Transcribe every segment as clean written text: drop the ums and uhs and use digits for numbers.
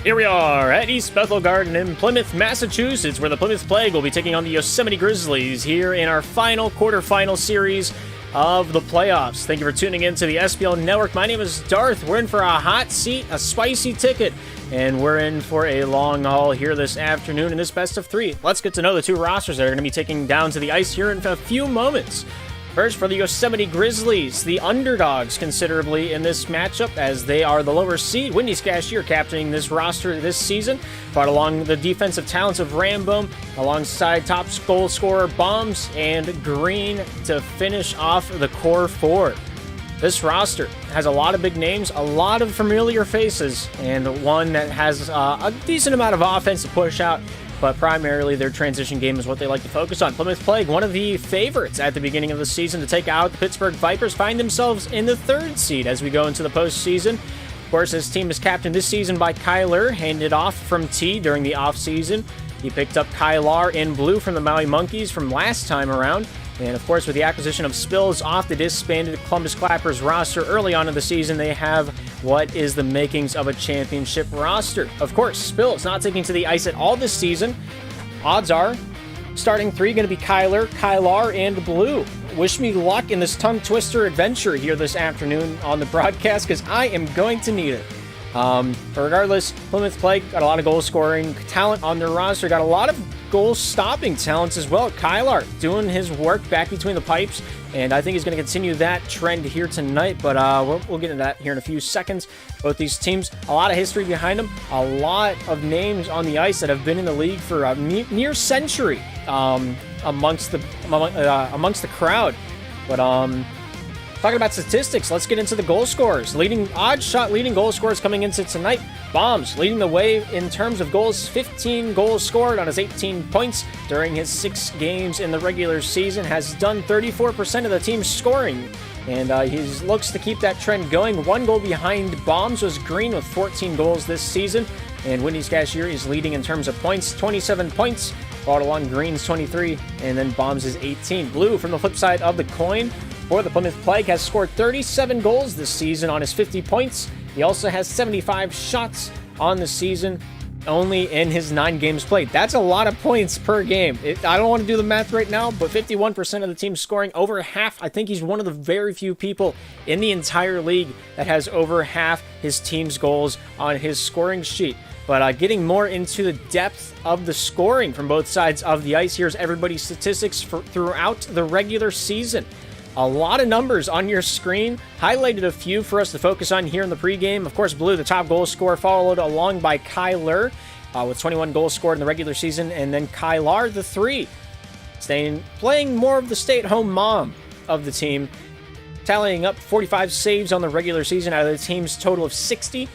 Here we are at East Bethel Garden in Plymouth, Massachusetts, where the Plymouth Plague will be taking on the Yosemite Grizzlies here in our final quarterfinal series of the playoffs. Thank you for tuning in to the SPL Network. My name is Darth. We're in for a hot seat, a spicy ticket, and we're in for a long haul here this afternoon in this best of three. Let's get to know the two rosters that are going to be taking down to the ice here in a few moments. First, for the Yosemite Grizzlies, the underdogs considerably in this matchup as they are the lower seed. Wendy Scashier captaining this roster this season, brought along the defensive talents of Rambo, alongside top goal scorer Bombs and Green to finish off the core four. This roster has a lot of big names, a lot of familiar faces, and one that has a decent amount of offense to push out, but primarily their transition game is what they like to focus on. Plymouth Plague, one of the favorites at the beginning of the season to take out the Pittsburgh Vipers, find themselves in the third seed as we go into the postseason. Of course, this team is captained this season by Kyler, handed off from T during the offseason. He picked up Kylar in blue from the Maui Monkeys from last time around. And of course, with the acquisition of Spills off the disbanded Columbus Clappers roster early on in the season, they have what is the makings of a championship roster. Of course, Spills not taking to the ice at all this season. Odds are, starting three going to be Kylar, and Blue. Wish me luck in this tongue twister adventure here this afternoon on the broadcast, because I am going to need it. But regardless, Plymouth Plague got a lot of goal scoring talent on their roster, got a lot of goal stopping talents as well. Kylar doing his work back between the pipes, and I think he's going to continue that trend here tonight, but we'll get into that here in a few seconds. Both these teams, a lot of history behind them, a lot of names on the ice that have been in the league for a near century amongst the crowd. But talking about statistics, let's get into the goal scorers. Leading goal scorers coming into tonight. Bombs leading the way in terms of goals. 15 goals scored on his 18 points during his 6 games in the regular season. Has done 34% of the team's scoring. And he looks to keep that trend going. 1 goal behind Bombs was Green with 14 goals this season. And Wendy Scashier is leading in terms of points. 27 points. Brought along Green's 23. And then Bombs is 18. Blue from the flip side of the coin for the Plymouth Plague has scored 37 goals this season on his 50 points. He also has 75 shots on the season, only in his 9 games played. That's a lot of points per game. I don't want to do the math right now, but 51% of the team scoring, over half. I think he's one of the very few people in the entire league that has over half his team's goals on his scoring sheet. But getting more into the depth of the scoring from both sides of the ice, here's everybody's statistics throughout the regular season. A lot of numbers on your screen. Highlighted a few for us to focus on here in the pregame. Of course, Blue, the top goal scorer, followed along by Kyler with 21 goals scored in the regular season. And then Kylar, the 3, playing more of the stay-at-home mom of the team, tallying up 45 saves on the regular season out of the team's total of 60.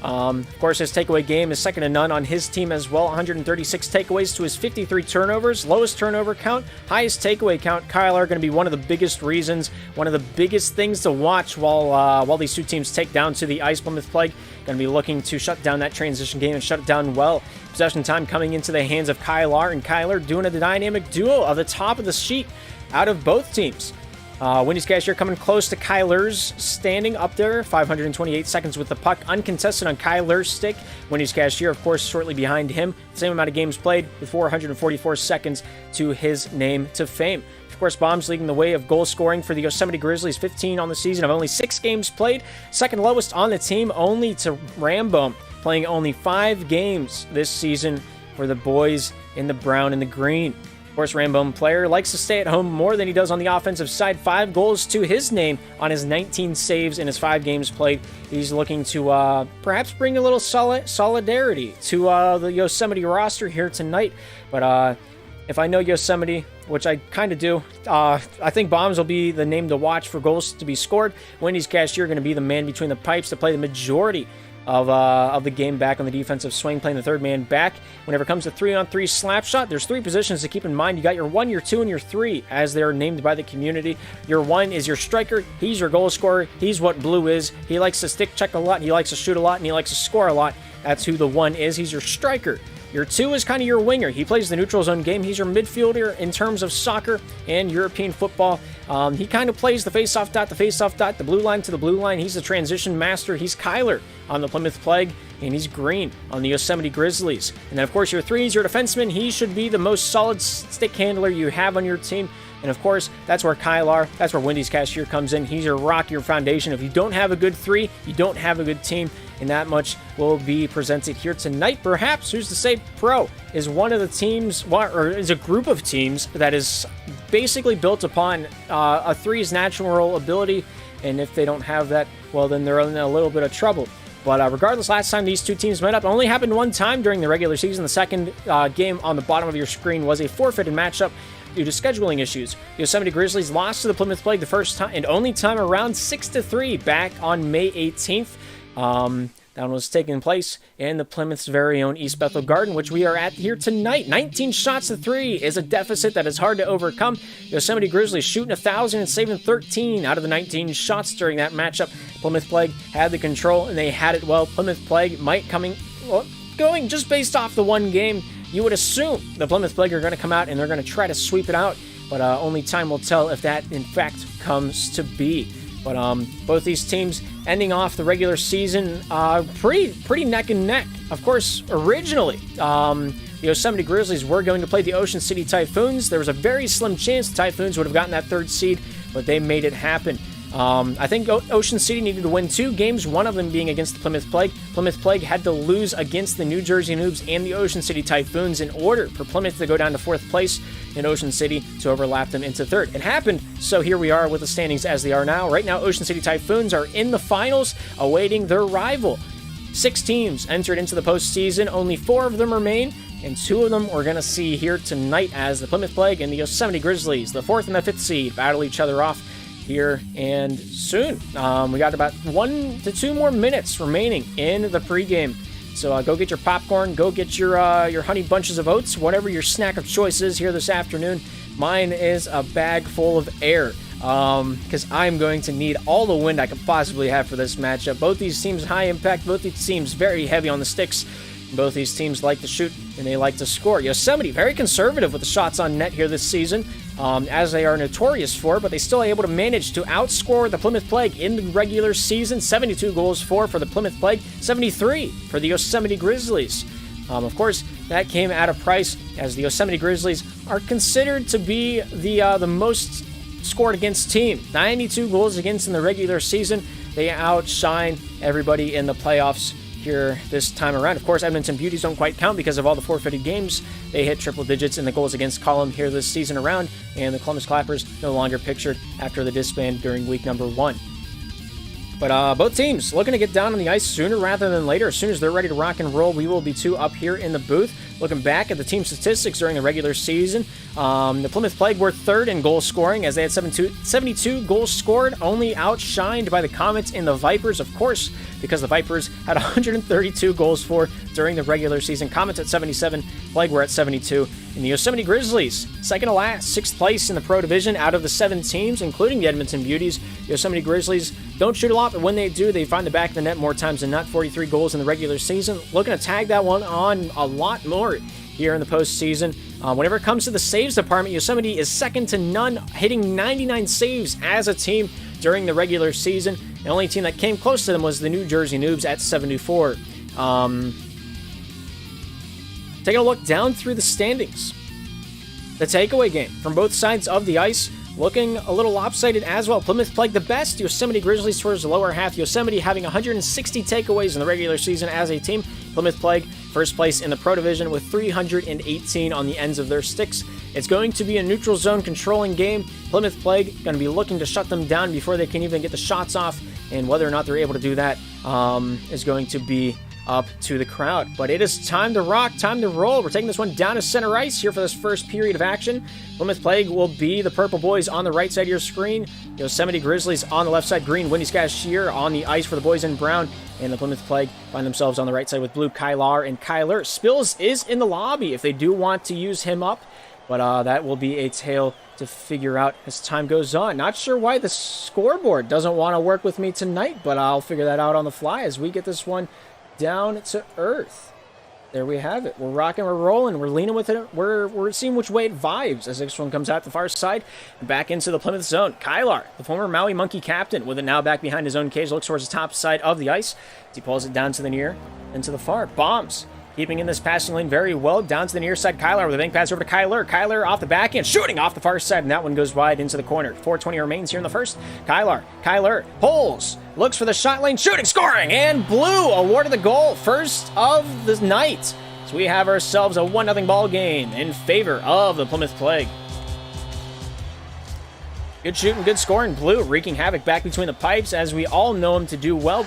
Of course, his takeaway game is second to none on his team as well. 136 takeaways to his 53 turnovers. Lowest turnover count, highest takeaway count. Kyler going to be one of the biggest reasons, one of the biggest things to watch while these two teams take down to the ice. Plymouth Plague going to be looking to shut down that transition game and shut it down well. Possession time coming into the hands of Kylar, and Kyler doing a dynamic duo of the top of the sheet out of both teams. Wendy Scashier coming close to Kyler's, standing up there, 528 seconds with the puck, uncontested on Kyler's stick. Wendy Scashier, of course, shortly behind him. Same amount of games played with 444 seconds to his name to fame. Of course, Bombs leading the way of goal scoring for the Yosemite Grizzlies, 15 on the season of only 6 games played. Second lowest on the team, only to Rambo, playing only 5 games this season for the boys in the brown and the green. Of course, Rambo player likes to stay at home more than he does on the offensive side. 5 goals to his name on his 19 saves in his 5 games played. He's looking to perhaps bring a little solidarity to the Yosemite roster here tonight. But if I know Yosemite, which I kind of do, I think Bombs will be the name to watch for goals to be scored. Wendy Scashier going to be the man between the pipes to play the majority of the game back on the defensive swing, playing the third man back. Whenever it comes to 3-on-3 slap shot, there's 3 positions to keep in mind. You got your 1, your 2, and your 3, as they're named by the community. Your 1 is your striker. He's your goal scorer. He's what Blue is. He likes to stick check a lot. He likes to shoot a lot, and he likes to score a lot. That's who the 1 is. He's your striker. Your 2 is kind of your winger. He plays the neutral zone game. He's your midfielder in terms of soccer and European football. He kind of plays the face-off dot, the blue line to the blue line. He's the transition master. He's Kyler on the Plymouth Plague. and he's green on the Yosemite Grizzlies. And then, of course, your 3 is your defenseman. He should be the most solid stick handler you have on your team. And, of course, that's where Kylar, that's where Wendy's Cashier comes in. He's your rock, your foundation. If you don't have a good 3, you don't have a good team. And that much will be presented here tonight. Perhaps, who's to say, Pro is one of the teams, or is a group of teams that is basically built upon a 3's natural ability. And if they don't have that, well, then they're in a little bit of trouble. But regardless, last time these two teams met up, it only happened one time during the regular season. The second game on the bottom of your screen was a forfeited matchup due to scheduling issues. The Yosemite Grizzlies lost to the Plymouth Plague the first time and only time around 6-3 back on May 18th. That one was taking place in the Plymouth's very own East Bethel Garden, which we are at here tonight. 19 shots to 3 is a deficit that is hard to overcome. Yosemite Grizzlies shooting 1,000 and saving 13 out of the 19 shots during that matchup. Plymouth Plague had the control, and they had it well. Plymouth Plague going just based off the one game, you would assume the Plymouth Plague are going to come out and they're going to try to sweep it out, but only time will tell if that, in fact, comes to be. But both these teams ending off the regular season pretty neck and neck. Of course, originally, the Yosemite Grizzlies were going to play the Ocean City Typhoons. There was a very slim chance the Typhoons would have gotten that 3rd seed, but they made it happen. I think Ocean City needed to win 2 games, one of them being against the Plymouth Plague. Plymouth Plague had to lose against the New Jersey Noobs and the Ocean City Typhoons in order for Plymouth to go down to 4th place and Ocean City to overlap them into 3rd. It happened, so here we are with the standings as they are now. Right now, Ocean City Typhoons are in the finals, awaiting their rival. 6 teams entered into the postseason, only 4 of them remain, and 2 of them we're going to see here tonight as the Plymouth Plague and the Yosemite Grizzlies, the 4th and the 5th seed, battle each other off here and soon. We got about 1 to 2 more minutes remaining in the pregame. So go get your popcorn, go get your honey bunches of oats, whatever your snack of choice is here this afternoon. Mine is a bag full of air, because I'm going to need all the wind I could possibly have for this matchup. Both these teams high impact, both these teams very heavy on the sticks. Both these teams like to shoot and they like to score. Yosemite, very conservative with the shots on net here this season, as they are notorious for, but they still able to manage to outscore the Plymouth Plague in the regular season. 72 goals for the Plymouth Plague, 73 for the Yosemite Grizzlies. Of course, that came at a price, as the Yosemite Grizzlies are considered to be the most scored against team. 92 goals against in the regular season. They outshine everybody in the playoffs here this time around. Of course, Edmonton Beauties don't quite count because of all the forfeited games. They hit triple digits in the goals against column here this season around, and the Columbus Clappers no longer pictured after the disband during week number 1. But both teams looking to get down on the ice sooner rather than later. As soon as they're ready to rock and roll, we will be too up here in the booth. Looking back at the team statistics during the regular season, the Plymouth Plague were 3rd in goal scoring as they had 72 goals scored, only outshined by the Comets and the Vipers, of course, because the Vipers had 132 goals for during the regular season. Comets at 77, Plague were at 72. And the Yosemite Grizzlies, second to last, 6th place in the Pro Division out of the 7 teams, including the Edmonton Beauties. Yosemite Grizzlies don't shoot a lot, but when they do, they find the back of the net more times than not. 43 goals in the regular season. Looking to tag that one on a lot more here in the postseason. Whenever it comes to the saves department, Yosemite is second to none, hitting 99 saves as a team during the regular season. The only team that came close to them was the New Jersey Noobs at 74. Taking a look down through the standings. The takeaway game from both sides of the ice looking a little lopsided as well. Plymouth Plague the best. Yosemite Grizzlies towards the lower half. Yosemite having 160 takeaways in the regular season as a team. Plymouth Plague first place in the Pro Division with 318 on the ends of their sticks. It's going to be a neutral zone controlling game. Plymouth Plague going to be looking to shut them down before they can even get the shots off, and whether or not they're able to do that is going to be up to the crowd. But it is time to rock, time to roll. We're taking this one down to center ice here for this first period of action. Plymouth Plague will be the purple boys on the right side of your screen. Yosemite Grizzlies on the left side, green. Wendy's Cashier on the ice for the boys in brown. And the Plymouth Plague find themselves on the right side with blue, Kylar and Kyler. Spills is in the lobby if they do want to use him up. But that will be a tale to figure out as time goes on. Not sure why the scoreboard doesn't want to work with me tonight, but I'll figure that out on the fly as we get this one down to earth. there we have it. We're rocking, we're rolling, we're leaning with it. We're seeing which way it vibes as this one comes out the far side and back into the Plymouth zone. Kylar, the former Maui Monkey captain, with it now back behind his own cage, looks towards the top side of the ice as he pulls it down to the near and to the far. Bombs, keeping in this passing lane very well, down to the near side. Kylar with a bank pass over to Kyler. Kyler off the backhand, shooting off the far side, and that one goes wide into the corner. 4:20 remains here in the first. Kyler pulls, looks for the shot lane, shooting, scoring, and Blue awarded the goal, first of the night. So we have ourselves a 1-0 ball game in favor of the Plymouth Plague. Good shooting, good scoring. Blue wreaking havoc back between the pipes, as we all know him to do well.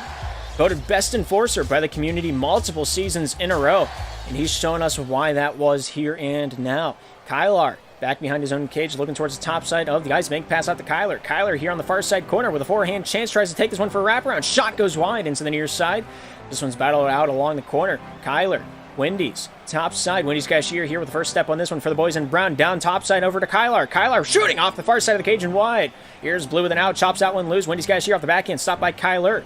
Voted best enforcer by the community multiple seasons in a row, and he's shown us why that was here and now. Kylar back behind his own cage, looking towards the top side of the ice. Bank pass out to Kyler. Kyler here on the far side corner with a forehand chance, tries to take this one for a wraparound. Shot goes wide into the near side. This one's battled out along the corner. Kyler, Wendy's top side. Wendy's Cashier here with the first step on this one for the boys in brown. Down top side over to Kylar. Kylar shooting off the far side of the cage and wide. Here's Blue with an out, chops that one loose. Wendy's Cashier off the backhand, stopped by Kyler.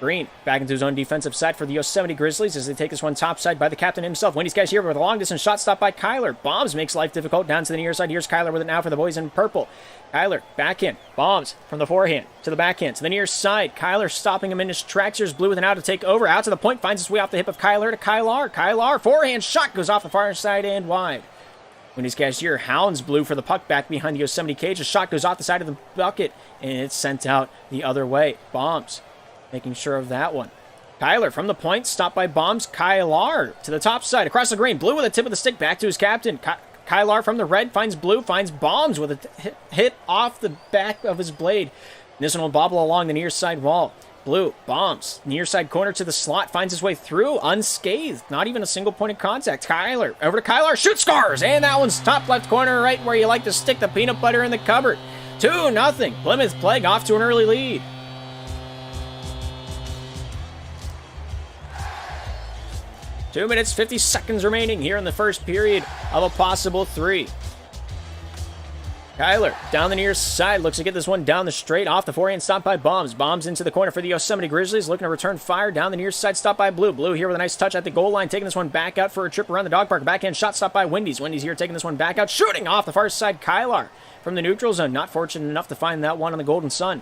Green back into his own defensive side for the Yosemite Grizzlies as they take this one top side by the captain himself. Wendy's Cashier with a long distance shot stopped by Kyler. Bombs makes life difficult down to the near side. Here's Kyler with it now for the boys in purple. Kyler backhand. Bombs from the forehand to the backhand to the near side. Kyler stopping him in his tracks. Here's Blue with an out to take over. Out to the point. Finds his way off the hip of Kyler to Kylar. Kylar forehand shot goes off the far side and wide. Wendy's Cashier hounds Blue for the puck back behind the Yosemite cage. A shot goes off the side of the bucket and it's sent out the other way. Bombs making sure of that one. Kyler from the point, stopped by Bombs. Kylar to the top side, across the green. Blue with a tip of the stick, back to his captain. Kylar from the red, finds Blue, finds Bombs with a hit off the back of his blade. This one will bobble along the near side wall. Blue, Bombs, near side corner to the slot, finds his way through, unscathed. Not even a single point of contact. Kyler, over to Kylar, shoot, scores! And that one's top left corner, right where you like to stick the peanut butter in the cupboard. 2-0, Plymouth Plague off to an early lead. 2 minutes, 50 seconds remaining here in the first period of a possible 3. Kyler down the near side, looks to get this one down the straight, off the forehand, stopped by Bombs. Bombs into the corner for the Yosemite Grizzlies, looking to return fire down the near side, stopped by Blue. Blue here with a nice touch at the goal line, taking this one back out for a trip around the dog park. Backhand shot stopped by Wendy's. Wendy's here taking this one back out, shooting off the far side. Kylar from the neutral zone, not fortunate enough to find that one on the Golden Sun.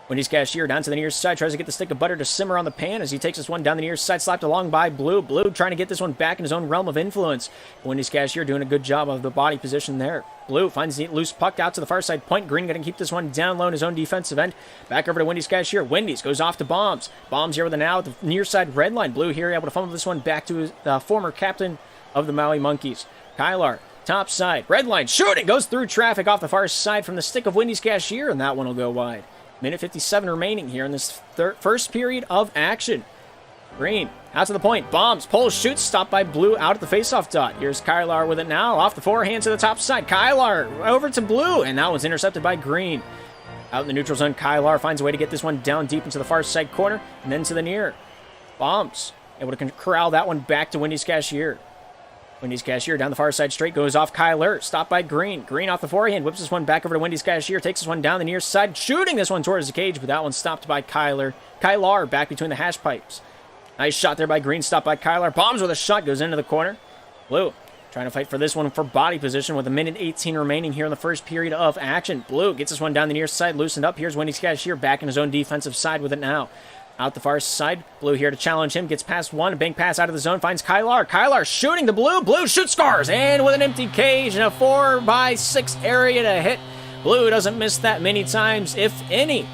Wendy's Cashier down to the near side, tries to get the stick of butter to simmer on the pan as he takes this one down the near side, slapped along by Blue. Blue trying to get this one back in his own realm of influence. Wendy's Cashier doing a good job of the body position there. Blue finds the loose puck out to the far side point. Green going to keep this one down low in his own defensive end. Back over to Wendy's Cashier. Wendy's goes off to Bombs. Bombs here with the now at the near side red line. Blue here able to fumble this one back to his former captain of the Maui Monkeys. Kylar, top side, red line, shooting, goes through traffic off the far side from the stick of Wendy's Cashier, and that one will go wide. Minute 57 remaining here in this first period of action. Green, out to the point. Bombs, pulls, shoots, stopped by Blue out at the faceoff dot. Here's Kylar with it now, off the forehand to the top side. Kylar over to Blue, and that was intercepted by Green. Out in the neutral zone, Kylar finds a way to get this one down deep into the far side corner, and then to the near. Bombs, able to corral that one back to Wendy's Cashier. Wendy's Cashier down the far side straight, goes off Kyler, stopped by Green. Green off the forehand, whips this one back over to Wendy's Cashier, takes this one down the near side, shooting this one towards the cage, but that one stopped by Kyler. Kylar back between the hash pipes. Nice shot there by Green, stopped by Kylar. Bombs with a shot, goes into the corner. Blue trying to fight for this one for body position with a minute 18 remaining here in the first period of action. Blue gets this one down the near side, loosened up. Here's Wendy's Cashier back in his own defensive side with it now. Out the far side, Blue here to challenge him, gets past one, a bank pass out of the zone, finds Kylar. Kylar shooting the Blue, Blue shoots, scores, and with an empty cage and a 4x6 area to hit. Blue doesn't miss that many times, if any.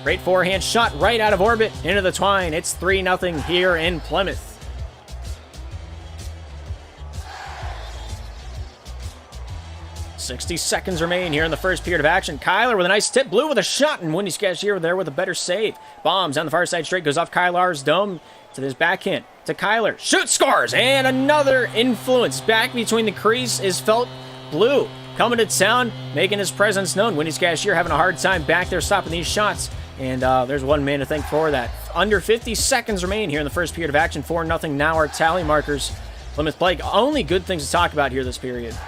Great forehand shot right out of orbit into the twine. It's 3-0 here in Plymouth. 60 seconds remain here in the first period of action. Kyler with a nice tip. Blue with a shot, and Wendy's Cashier there with a better save. Bombs on the far side straight, goes off Kylar's dome to this backhand to Kyler. Shoots, scores, and another influence back between the crease is felt. Blue coming to town, making his presence known. Wendy's Cashier having a hard time back there stopping these shots, and there's one man to thank for that. Under 50 seconds remain here in the first period of action. 4-0 now our tally markers. Plymouth Plague, only good things to talk about here this period.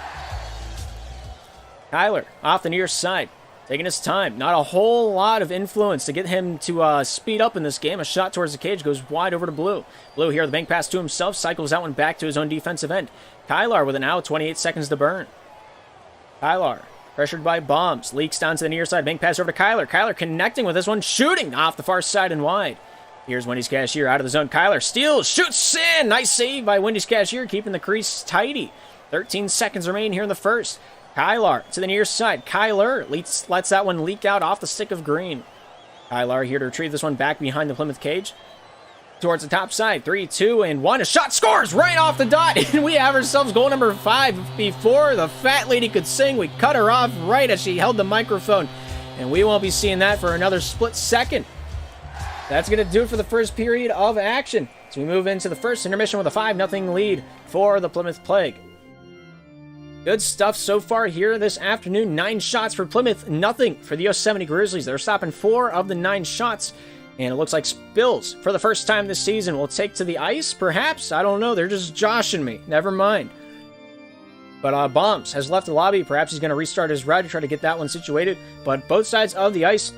Kyler off the near side. taking his time. Not a whole lot of influence to get him to speed up in this game. A shot towards the cage goes wide over to Blue. Blue here, the bank pass to himself, cycles that one back to his own defensive end. Kylar with an out, 28 seconds to burn. Kylar, pressured by Bombs, leaks down to the near side, bank pass over to Kylar. Kylar connecting with this one, shooting off the far side and wide. Here's Wendy's Cashier out of the zone. Kylar steals, shoots in. Nice save by Wendy's Cashier, keeping the crease tidy. 13 seconds remain here in the first. Kylar to the near side. Kyler lets that one leak out off the stick of Green. Kylar here to retrieve this one back behind the Plymouth cage. Towards the top side. 3, 2, and 1. A shot scores right off the dot. And we have ourselves goal number 5. Before the fat lady could sing, we cut her off right as she held the microphone. And we won't be seeing that for another split second. That's going to do it for the first period of action. So we move into the first intermission with a 5-0 lead for the Plymouth Plague. Good stuff so far here this afternoon. 9 shots for Plymouth, nothing for the Yosemite Grizzlies. They're stopping 4 of the 9 shots. And it looks like Spills, for the first time this season, will take to the ice, perhaps? I don't know. They're just joshing me. Never mind. But Bombs has left the lobby. Perhaps he's going to restart his route to try to get that one situated. But both sides of the ice.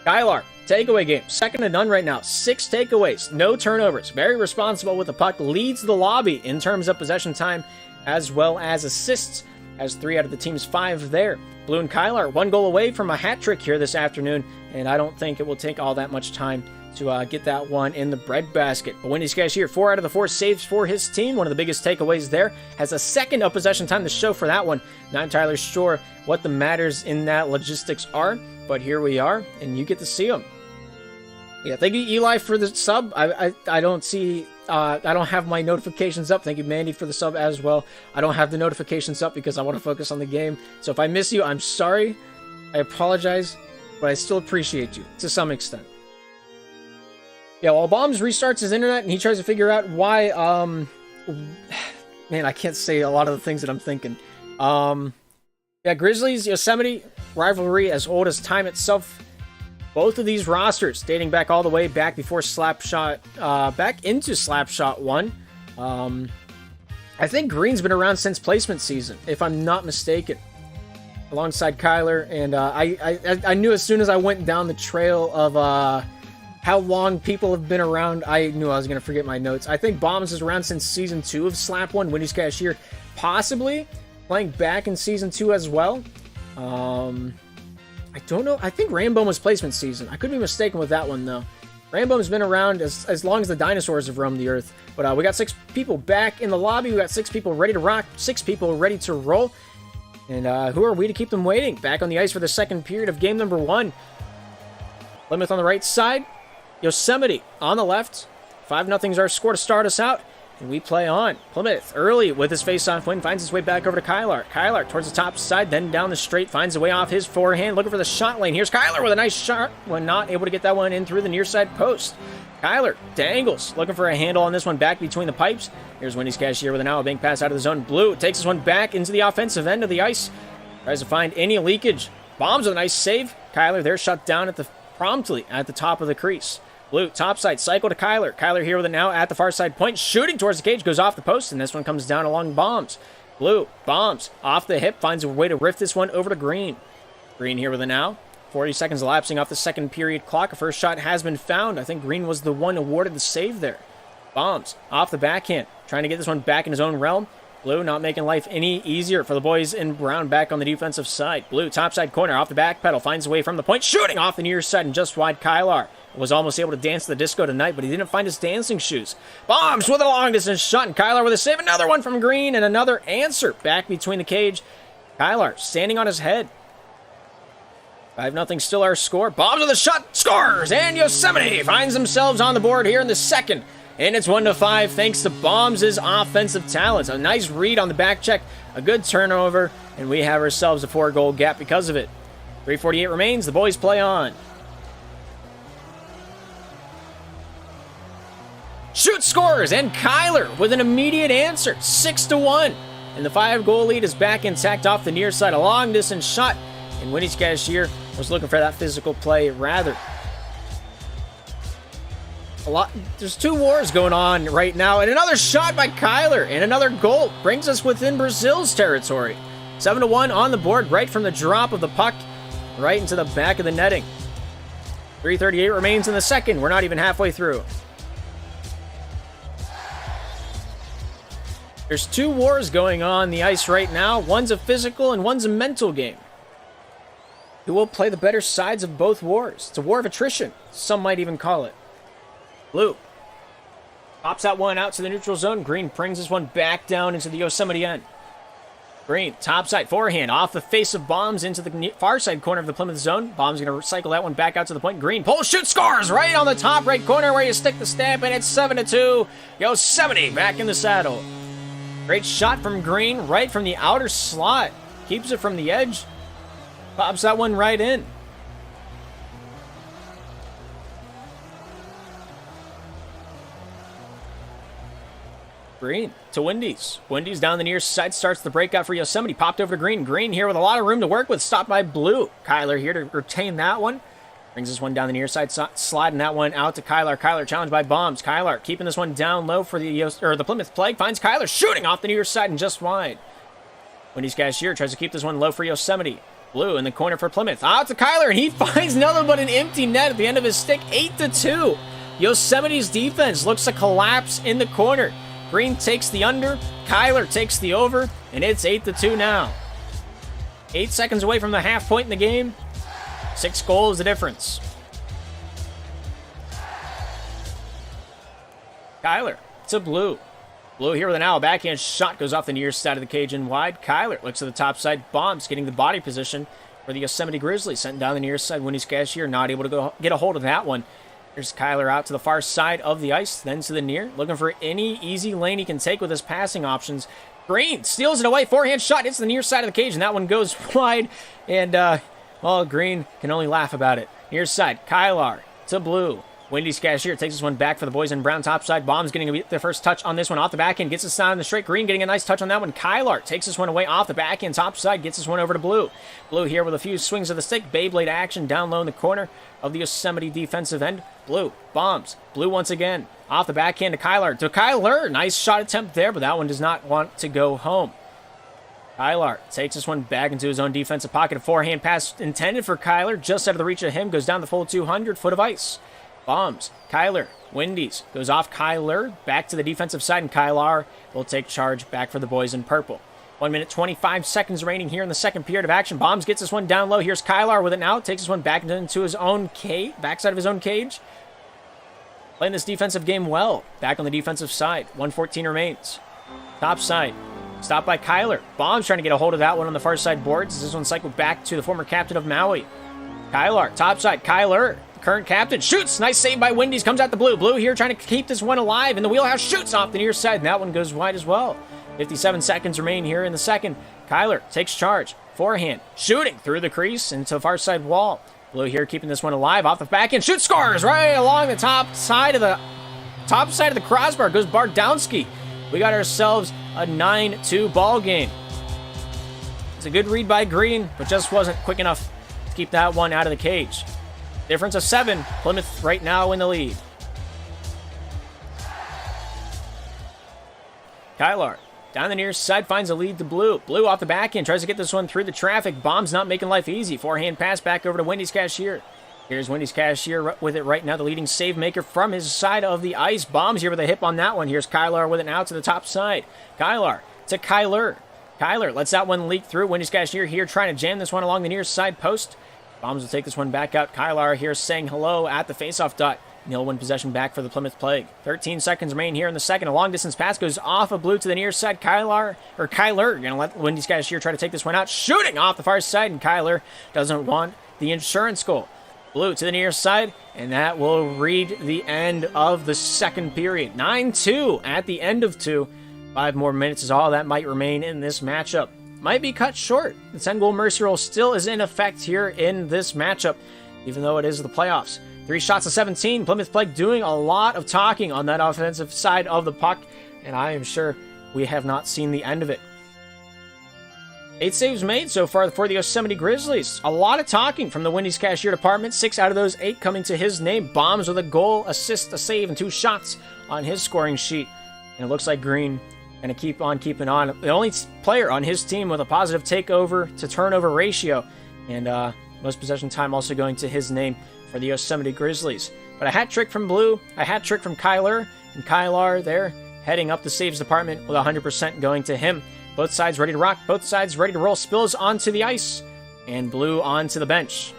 Kylar, takeaway game. Second to none right now. 6 takeaways. No turnovers. Very responsible with the puck. Leads the lobby in terms of possession time as well as assists. Has 3 out of the team's 5 there. Blue and Kylar 1 goal away from a hat trick here this afternoon. And I don't think it will take all that much time to get that one in the breadbasket. But Wendy's Cashier, 4 out of the 4 saves for his team. One of the biggest takeaways there. Has a second of possession time to show for that one. Not entirely sure what the matters in that logistics are. But here we are, and you get to see them. Yeah, thank you, Eli, for the sub. I don't see... I don't have my notifications up. Thank you, Mandy, for the sub as well. I don't have the notifications up because I want to focus on the game. So if I miss you, I'm sorry. I apologize. But I still appreciate you to some extent. Yeah, while Bombs restarts his internet and he tries to figure out why, man, I can't say a lot of the things that I'm thinking. Yeah, Grizzlies, Yosemite, rivalry as old as time itself. Both of these rosters dating back all the way back before Slapshot, back into Slapshot 1. I think Green's been around since placement season, if I'm not mistaken. Alongside Kylar, and I knew as soon as I went down the trail of how long people have been around, I knew I was going to forget my notes. I think Bombs is around since Season 2 of Slap 1, Wendy's Cashier, possibly playing back in Season 2 as well. I don't know. I think Rambo was placement season. I could be mistaken with that one, though. Rambo's been around as long as the dinosaurs have roamed the earth. But we got 6 people back in the lobby. We got 6 people ready to rock, 6 people ready to roll. And who are we to keep them waiting? Back on the ice for the second period of game number 1. Plymouth on the right side. Yosemite on the left. 5-0's our score to start us out. And we play on. Plymouth early with his face-off win. Finds his way back over to Kylar. Kylar towards the top side, then down the straight. Finds a way off his forehand. Looking for the shot lane. Here's Kylar with a nice shot. When not able to get that one in through the near side post. Kylar dangles. Looking for a handle on this one back between the pipes. Here's Wendy's Cashier with an out bank pass out of the zone. Blue takes this one back into the offensive end of the ice. Tries to find any leakage. Bombs with a nice save. Kylar there shut down promptly at the top of the crease. Blue, topside, cycle to Kylar. Kylar here with it now at the far side point. Shooting towards the cage, goes off the post, and this one comes down along Bombs. Blue, Bombs, off the hip, finds a way to rift this one over to Green. Green here with it now. 40 seconds elapsing off the second period clock. A first shot has been found. I think Green was the one awarded the save there. Bombs, off the backhand, trying to get this one back in his own realm. Blue not making life any easier for the boys in brown back on the defensive side. Blue, topside corner, off the back pedal, finds a way from the point, shooting off the near side and just wide. Kylar was almost able to dance the disco tonight, but he didn't find his dancing shoes. Bombs with a long-distance shot, and Kylar with a save. Another one from Green, and another answer back between the cage. Kylar standing on his head. 5-0 still our score. Bombs with a shot, scores, and Yosemite finds themselves on the board here in the second. And it's 1-5 thanks to Bombs' offensive talents. A nice read on the back check, a good turnover, and we have ourselves a 4-goal gap because of it. 3:48 remains. The boys play on. Shoot, scores, and Kylar with an immediate answer, 6-1. And the 5-goal lead is back intact off the near side. A long-distance shot, and Wendy's Cashier was looking for that physical play rather. There's 2 wars going on right now, and another shot by Kylar, and another goal brings us within Brazil's territory. 7-1 on the board right from the drop of the puck. right into the back of the netting. 3:38 remains in the second. We're not even halfway through. There's two wars going on the ice right now. One's a physical and one's a mental game. Who will play the better sides of both wars? It's a war of attrition, some might even call it. Blue pops that one out to the neutral zone. Green brings this one back down into the Yosemite end. Green, topside forehand, off the face of Bombs into the far side corner of the Plymouth zone. Bombs going to recycle that one back out to the point. Green, pull, shoot, scores! Right on the top right corner where you stick the stamp, and it's 7-2. Yosemite back in the saddle. Great shot from Green, right from the outer slot. Keeps it from the edge. Pops that one right in. Green to Wendy's. Wendy's down the near side, starts the breakout for Yosemite. Popped over to Green. Green here with a lot of room to work with. Stopped by Blue. Kyler here to retain that one. Brings this one down the near side, sliding that one out to Kyler. Kyler challenged by Bombs. Kyler keeping this one down low for the Plymouth Plague. Finds Kyler shooting off the near side and just wide. Wendy's Cashier tries to keep this one low for Yosemite. Blue in the corner for Plymouth. Out to Kyler, and he finds nothing but an empty net at the end of his stick. 8-2. Yosemite's defense looks to collapse in the corner. Green takes the under, Kyler takes the over, and it's 8-2 now. 8 seconds away from the half point in the game. 6 goals the difference. Kyler to Blue. Blue here with an owl. Backhand shot goes off the near side of the cage and wide. Kyler looks to the top side. Bombs getting the body position for the Yosemite Grizzlies. Sent down the near side. Wendy's Cashier not able to go get a hold of that one. Here's Kyler out to the far side of the ice, then to the near. Looking for any easy lane he can take with his passing options. Green steals it away. Forehand shot hits the near side of the cage, and that one goes wide. And, well, Green can only laugh about it. Near side, Kyler to Blue. Wendy's Cashier takes this one back for the boys in brown topside. Bombs getting the first touch on this one off the back end. Gets this down in the straight. Green getting a nice touch on that one. Kyler takes this one away off the back end topside. Gets this one over to Blue. Blue here with a few swings of the stick. Beyblade action down low in the corner of the Yosemite defensive end. Blue, Bombs. Blue once again. Off the backhand to Kyler. To Kyler. Nice shot attempt there, but that one does not want to go home. Kyler takes this one back into his own defensive pocket. A forehand pass intended for Kyler. Just out of the reach of him. Goes down the full 200 foot of ice. Bombs. Kyler. Wendy's. Goes off Kyler. Back to the defensive side, and Kyler will take charge back for the boys in purple. 1 minute, 25 seconds remaining here in the second period of action. Bombs gets this one down low. Here's Kyler with it now. Takes this one back into his own cage. Backside of his own cage. Playing this defensive game well. Back on the defensive side. 1:14 remains. Top side. Stopped by Kyler. Bombs trying to get a hold of that one on the far side boards. This one cycled back to the former captain of Maui. Kyler. Top side. Kyler. Current captain shoots. Nice save by Wendy's. Comes out the Blue. Blue here trying to keep this one alive in the wheelhouse. Shoots off the near side, and that one goes wide as well. 57 seconds remain here in the second. Kyler takes charge. Forehand. Shooting through the crease into the far side wall. Blue here keeping this one alive. Off the back end. Shoot, scores right along the top side of the crossbar. Goes Bardowski. We got ourselves a 9-2 ball game. It's a good read by Green, but just wasn't quick enough to keep that one out of the cage. Difference of 7. Plymouth right now in the lead. Kyler down the near side finds a lead to Blue. Blue off the back end tries to get this one through the traffic. Bombs not making life easy. Forehand pass back over to Wendy's Cashier. Here's Wendy's Cashier with it right now. The leading save maker from his side of the ice. Bombs here with a hip on that one. Here's Kyler with it now to the top side. Kyler to Kyler. Kyler lets that one leak through. Wendy's Cashier here trying to jam this one along the near side post. Bombs will take this one back out. Kyler here saying hello at the faceoff dot. He'll win possession back for the Plymouth Plague. 13 seconds remain here in the second. A long-distance pass goes off of Blue to the near side. Kyler going to let Wendy's Cashier try to take this one out. Shooting off the far side, and Kyler doesn't want the insurance goal. Blue to the near side, and that will read the end of the second period. 9-2 at the end of 2. 5 more minutes is all that might remain in this matchup. Might be cut short. The 10-goal mercy rule still is in effect here in this matchup, even though it is the playoffs. 3 shots of 17. Plymouth Plague doing a lot of talking on that offensive side of the puck, and I am sure we have not seen the end of it. 8 saves made so far for the Yosemite Grizzlies. A lot of talking from the Wendy's Cashier department. 6 out of those 8 coming to his name. Bombs with a goal, assist, a save, and 2 shots on his scoring sheet. And it looks like Green going to keep on keeping on. The only player on his team with a positive takeover to turnover ratio And most possession time also going to his name for the Yosemite Grizzlies. But a hat trick from Blue, a hat trick from Kyler, and Kylar there heading up the saves department with 100% going to him. Both sides ready to rock, both sides ready to roll. Spills onto the ice, and Blue onto the bench.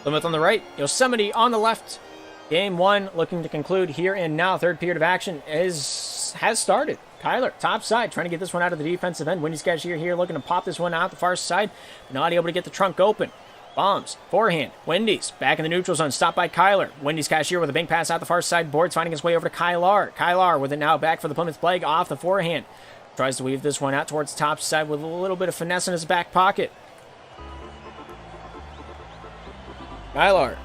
Plymouth on the right, Yosemite on the left. Game 1 looking to conclude here and now. Third period of action has started. Kyler, top side, trying to get this one out of the defensive end. Wendy's Cashier here looking to pop this one out the far side. Not able to get the trunk open. Bombs, forehand. Wendy's back in the neutral zone, stopped by Kyler. Wendy's Cashier with a bank pass out the far side. Boards finding his way over to Kylar. Kylar with it now back for the Plymouth Plague off the forehand. Tries to weave this one out towards the top side with a little bit of finesse in his back pocket. Kylar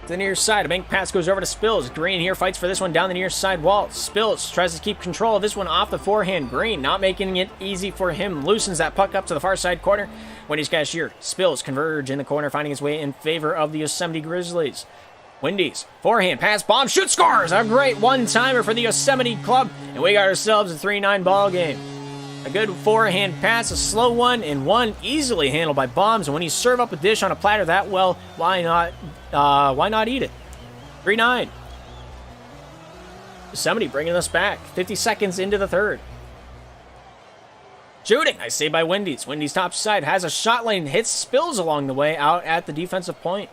to the near side. A bank pass goes over to Spills. Green here fights for this one down the near side wall. Spills tries to keep control of this one off the forehand. Green not making it easy for him. Loosens that puck up to the far side corner. Wendy's Cashier. Spills converge in the corner, finding his way in favor of the Yosemite Grizzlies. Wendy's forehand pass, bomb, shoot, scores! A great one-timer for the Yosemite club, and we got ourselves a 3-9 ball game. A good forehand pass, a slow one, and one easily handled by Bombs. And when you serve up a dish on a platter that well, why not eat it? 3-9. Yosemite bringing us back. 50 seconds into the third. Shooting, I say by Wendy's. Wendy's top side has a shot lane, hits Spills along the way out at the defensive point.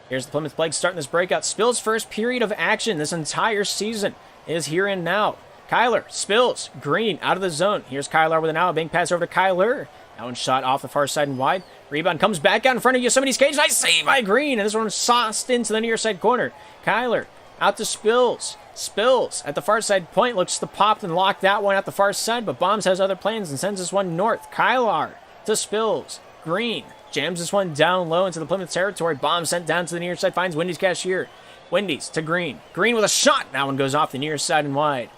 Here's the Plymouth Plague starting this breakout. Spills' first period of action this entire season is here and now. Kyler, Spills, Green out of the zone. Here's Kyler with an out. Bank pass over to Kyler. That one shot off the far side and wide. Rebound comes back out in front of Yosemite's cage. Nice save by Green. And this one sauced into the near side corner. Kyler out to Spills. Spills at the far side point. Looks to pop and lock that one at the far side. But Bombs has other plans and sends this one north. Kyler to Spills. Green jams this one down low into the Plymouth territory. Bomb sent down to the near side. Finds Wendy's Cashier. Wendy's to Green. Green with a shot. That one goes off the near side and wide.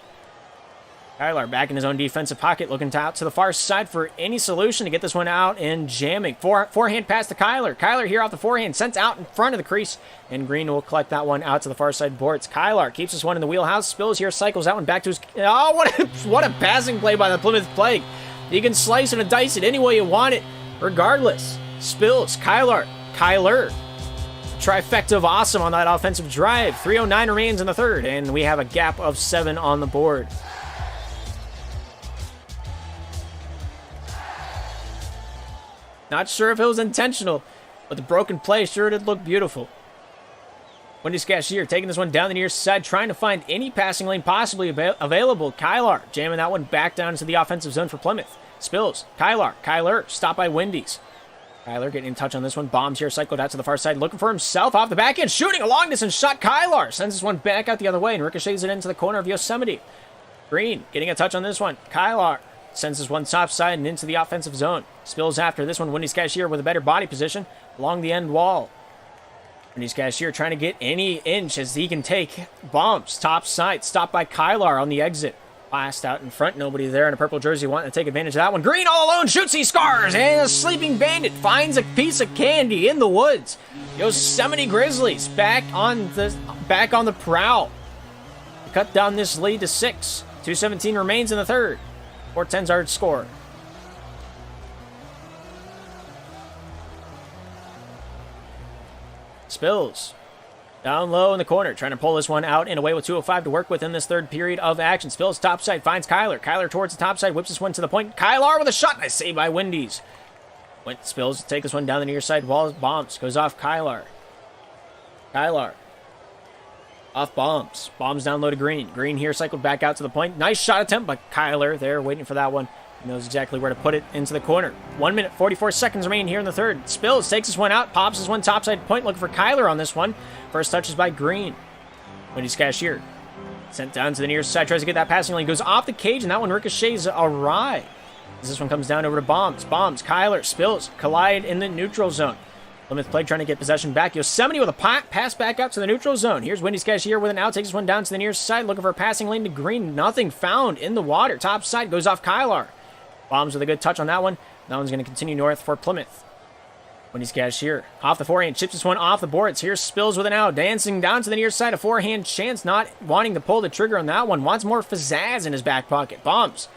Kyler back in his own defensive pocket, looking out to the far side for any solution to get this one out and jamming. Forehand pass to Kyler. Kyler here off the forehand, sent out in front of the crease, and Green will collect that one out to the far side boards. Kyler keeps this one in the wheelhouse. Spills here, cycles that one back to his... Oh, what a passing play by the Plymouth Plague. You can slice and dice it any way you want it, regardless. Spills, Kyler. Trifecta of awesome on that offensive drive. 3:09 remains in the third, and we have a gap of 7 on the board. Not sure if it was intentional, but the broken play sure did look beautiful. Wendy's Cashier taking this one down the near side, trying to find any passing lane possibly available. Kyler jamming that one back down into the offensive zone for Plymouth. Spills, Kyler, stopped by Wendy's. Kyler getting in touch on this one. Bombs here, cycled out to the far side, looking for himself off the back end, shooting a long distance shot. Kyler sends this one back out the other way and ricochets it into the corner of Yosemite. Green getting a touch on this one. Kyler sends this one top side and into the offensive zone. Spills after this one. Wendy's Cashier with a better body position along the end wall. Wendy's Cashier trying to get any inch as he can take. Bombs, top side, stopped by Kyler on the exit. Blast out in front, nobody there in a purple jersey wanting to take advantage of that one. Green all alone, shoots, he scores, and a sleeping bandit finds a piece of candy in the woods. Yosemite Grizzlies back on the prowl. Cut down this lead to 6. 2:17 remains in the third. 4-10's our score. Spills down low in the corner, trying to pull this one out and away with 2:05 to work with in this third period of action. Spills topside, finds Kyler. Kyler towards the top side, whips this one to the point. Kyler with a shot. Nice save by Wendy's. Spills to take this one down the near side wall. Bombs goes off Kyler. Off Bombs. Bombs down low to Green. Green here cycled back out to the point. Nice shot attempt by Kyler there, waiting for that one. He knows exactly where to put it into the corner. 1 minute, 44 seconds remain here in the third. Spills takes this one out, pops this one topside point, looking for Kyler on this one. First touch is by Green. Wendy's Cashier sent down to the near side, tries to get that passing lane, goes off the cage, and that one ricochets awry. As this one comes down over to Bombs. Kyler, Spills, collide in the neutral zone. Plymouth Plague trying to get possession back. Yosemite with a pass back up to the neutral zone. Here's Wendy's Cashier with an out. Takes this one down to the near side. Looking for a passing lane to Green. Nothing found in the water. Top side goes off Kyler. Bombs with a good touch on that one. That one's going to continue north for Plymouth. Wendy's Cashier off the forehand. Chips this one off the boards. Here's Spills with an out. Dancing down to the near side. A forehand chance. Not wanting to pull the trigger on that one. Wants more pizzazz in his back pocket. Bombs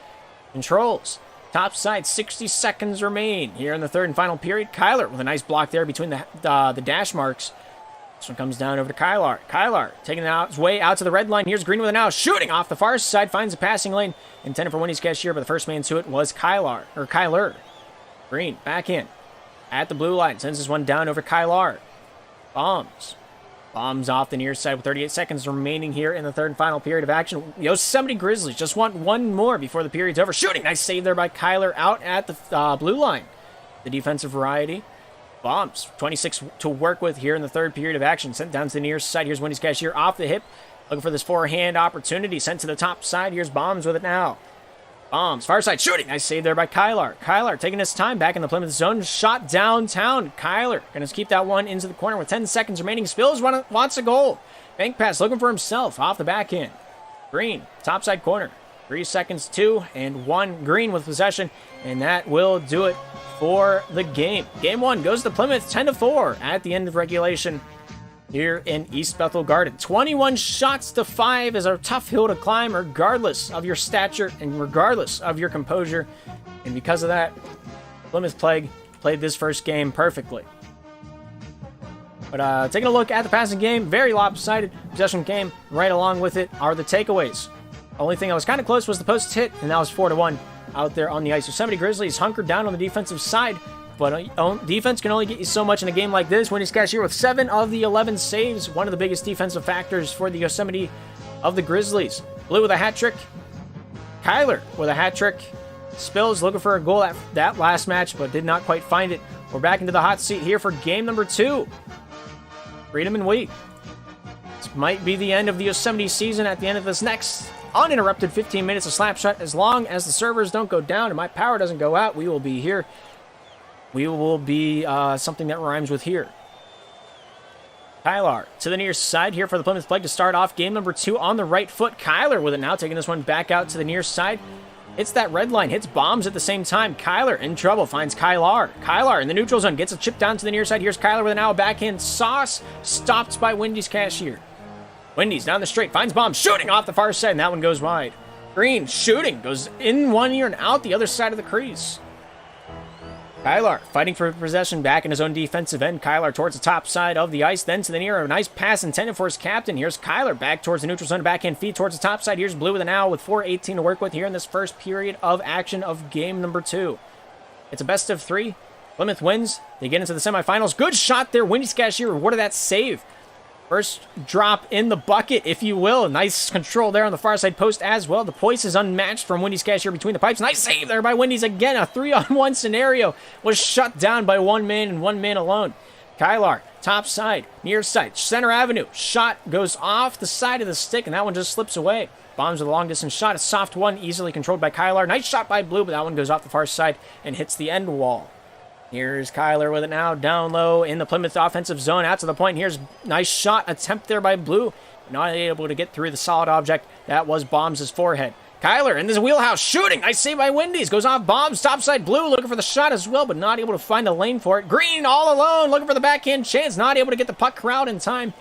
controls. Top side, 60 seconds remain here in the third and final period. Kyler with a nice block there between the dash marks. This one comes down over to Kyler. Kyler taking his way out to the red line. Here's Green with it now. Shooting off the far side. Finds a passing lane. Intended for Wendy's cashier, but the first man to it was Kyler. Green back in. At the blue line. Sends this one down over Kyler. Bombs off the near side with 38 seconds remaining here in the third and final period of action. Yosemite Grizzlies just want one more before the period's over. Shooting. Nice save there by Kyler out at the blue line. The defensive variety. Bombs. 26 to work with here in the third period of action. Sent down to the near side. Here's Wendy's cashier off the hip. Looking for this forehand opportunity. Sent to the top side. Here's Bombs with it now. Bombs. Far side shooting. Nice save there by Kyler. Kyler taking his time back in the Plymouth zone. Shot downtown. Kyler going to keep that one into the corner with 10 seconds remaining. Spills wants a goal. Bank pass looking for himself off the back end. Green. Top side corner. 3 seconds, 2 and 1. Green with possession. And that will do it for the game. Game 1 goes to Plymouth 10-4 at the end of regulation here in East Bethel Garden. 21 shots to 5 is a tough hill to climb regardless of your stature and regardless of your composure. And because of that, Plymouth Plague played this first game perfectly. But taking a look at the passing game, very lopsided possession game. Right along with it are the takeaways. Only thing that was kind of close was the post hit, and that was 4-1 out there on the ice. Yosemite Grizzlies hunkered down on the defensive side, but defense can only get you so much in a game like this. Wendy's cashier with 7 of the 11 saves, one of the biggest defensive factors for the Yosemite of the Grizzlies. Blue with a hat trick. Kyler with a hat trick. Spills looking for a goal at that last match, but did not quite find it. We're back into the hot seat here for game number 2. Freedom and Wheat. This might be the end of the Yosemite season at the end of this next uninterrupted 15 minutes of slap shot. As long as the servers don't go down and my power doesn't go out, we will be here. We will be something that rhymes with here. Kyler to the near side here for the Plymouth Plague to start off game number 2 on the right foot. Kyler with it now, taking this one back out to the near side. Hits that red line, hits Bombs at the same time. Kyler in trouble, finds Kyler. Kyler in the neutral zone, gets a chip down to the near side. Here's Kyler with it now, a backhand sauce. Stopped by Wendy's cashier. Wendy's down the straight, finds Bombs, shooting off the far side, and that one goes wide. Green shooting, goes in one ear and out the other side of the crease. Kyler fighting for possession back in his own defensive end. Kyler towards the top side of the ice, then to the near. A nice pass intended for his captain. Here's Kyler back towards the neutral zone, backhand feed towards the top side. Here's Blue with an owl with 4:18 to work with here in this first period of action of game number 2. It's a best of 3. Plymouth wins. They get into the semifinals. Good shot there. Wendy's cashier rewarded that save. First drop in the bucket, if you will. Nice control there on the far side post as well. The poise is unmatched from Wendy's cashier between the pipes. Nice save there by Wendy's again. A 3-on-1 scenario was shut down by one man and one man alone. Kyler, top side, near side, center avenue. Shot goes off the side of the stick, and that one just slips away. Bombs with a long distance shot. A soft one, easily controlled by Kyler. Nice shot by Blue, but that one goes off the far side and hits the end wall. Here's Kyler with it now, down low in the Plymouth offensive zone, out to the point. Here's nice shot attempt there by Blue. Not able to get through the solid object. That was Bombs' forehead. Kyler in this wheelhouse, shooting. Nice save by Wendy's. Goes off Bombs, topside Blue, looking for the shot as well, but not able to find a lane for it. Green all alone, looking for the backhand chance. Not able to get the puck corralled in time.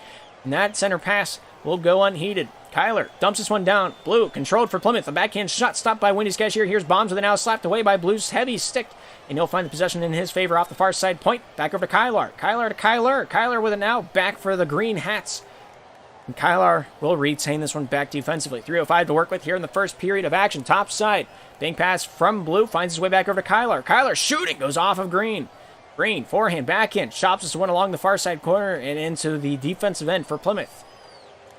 And that center pass will go unheeded. Kyler dumps this one down. Blue controlled for Plymouth. A backhand shot stopped by Wendy's cashier. Here's Bombs with it now, slapped away by Blue's heavy stick. And he'll find the possession in his favor off the far side point. Back over to Kyler. Kyler to Kyler. Kyler with it now. Back for the green hats. And Kyler will retain this one back defensively. 3:05 to work with here in the first period of action. Top side. Bank pass from Blue. Finds his way back over to Kyler. Kyler shooting. Goes off of Green. Green, forehand, backhand. Chops this one along the far side corner and into the defensive end for Plymouth.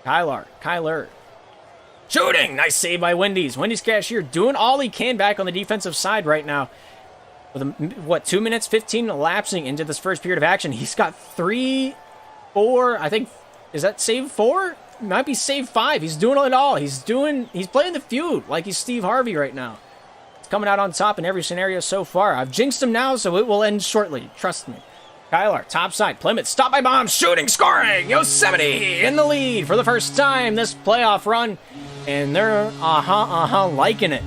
Kyler. Shooting. Nice save by Wendy's. Wendy's cashier doing all he can back on the defensive side right now. With 2 minutes 15 elapsing into this first period of action. He's got 3, 4, I think, is that save 4? Might be save 5. He's doing it all. He's playing the feud like he's Steve Harvey right now. He's coming out on top in every scenario so far. I've jinxed him now, so it will end shortly. Trust me. Kyler, top side, Plymouth, stopped by Bombs, shooting, scoring! Yosemite in the lead for the first time this playoff run, and they're liking it.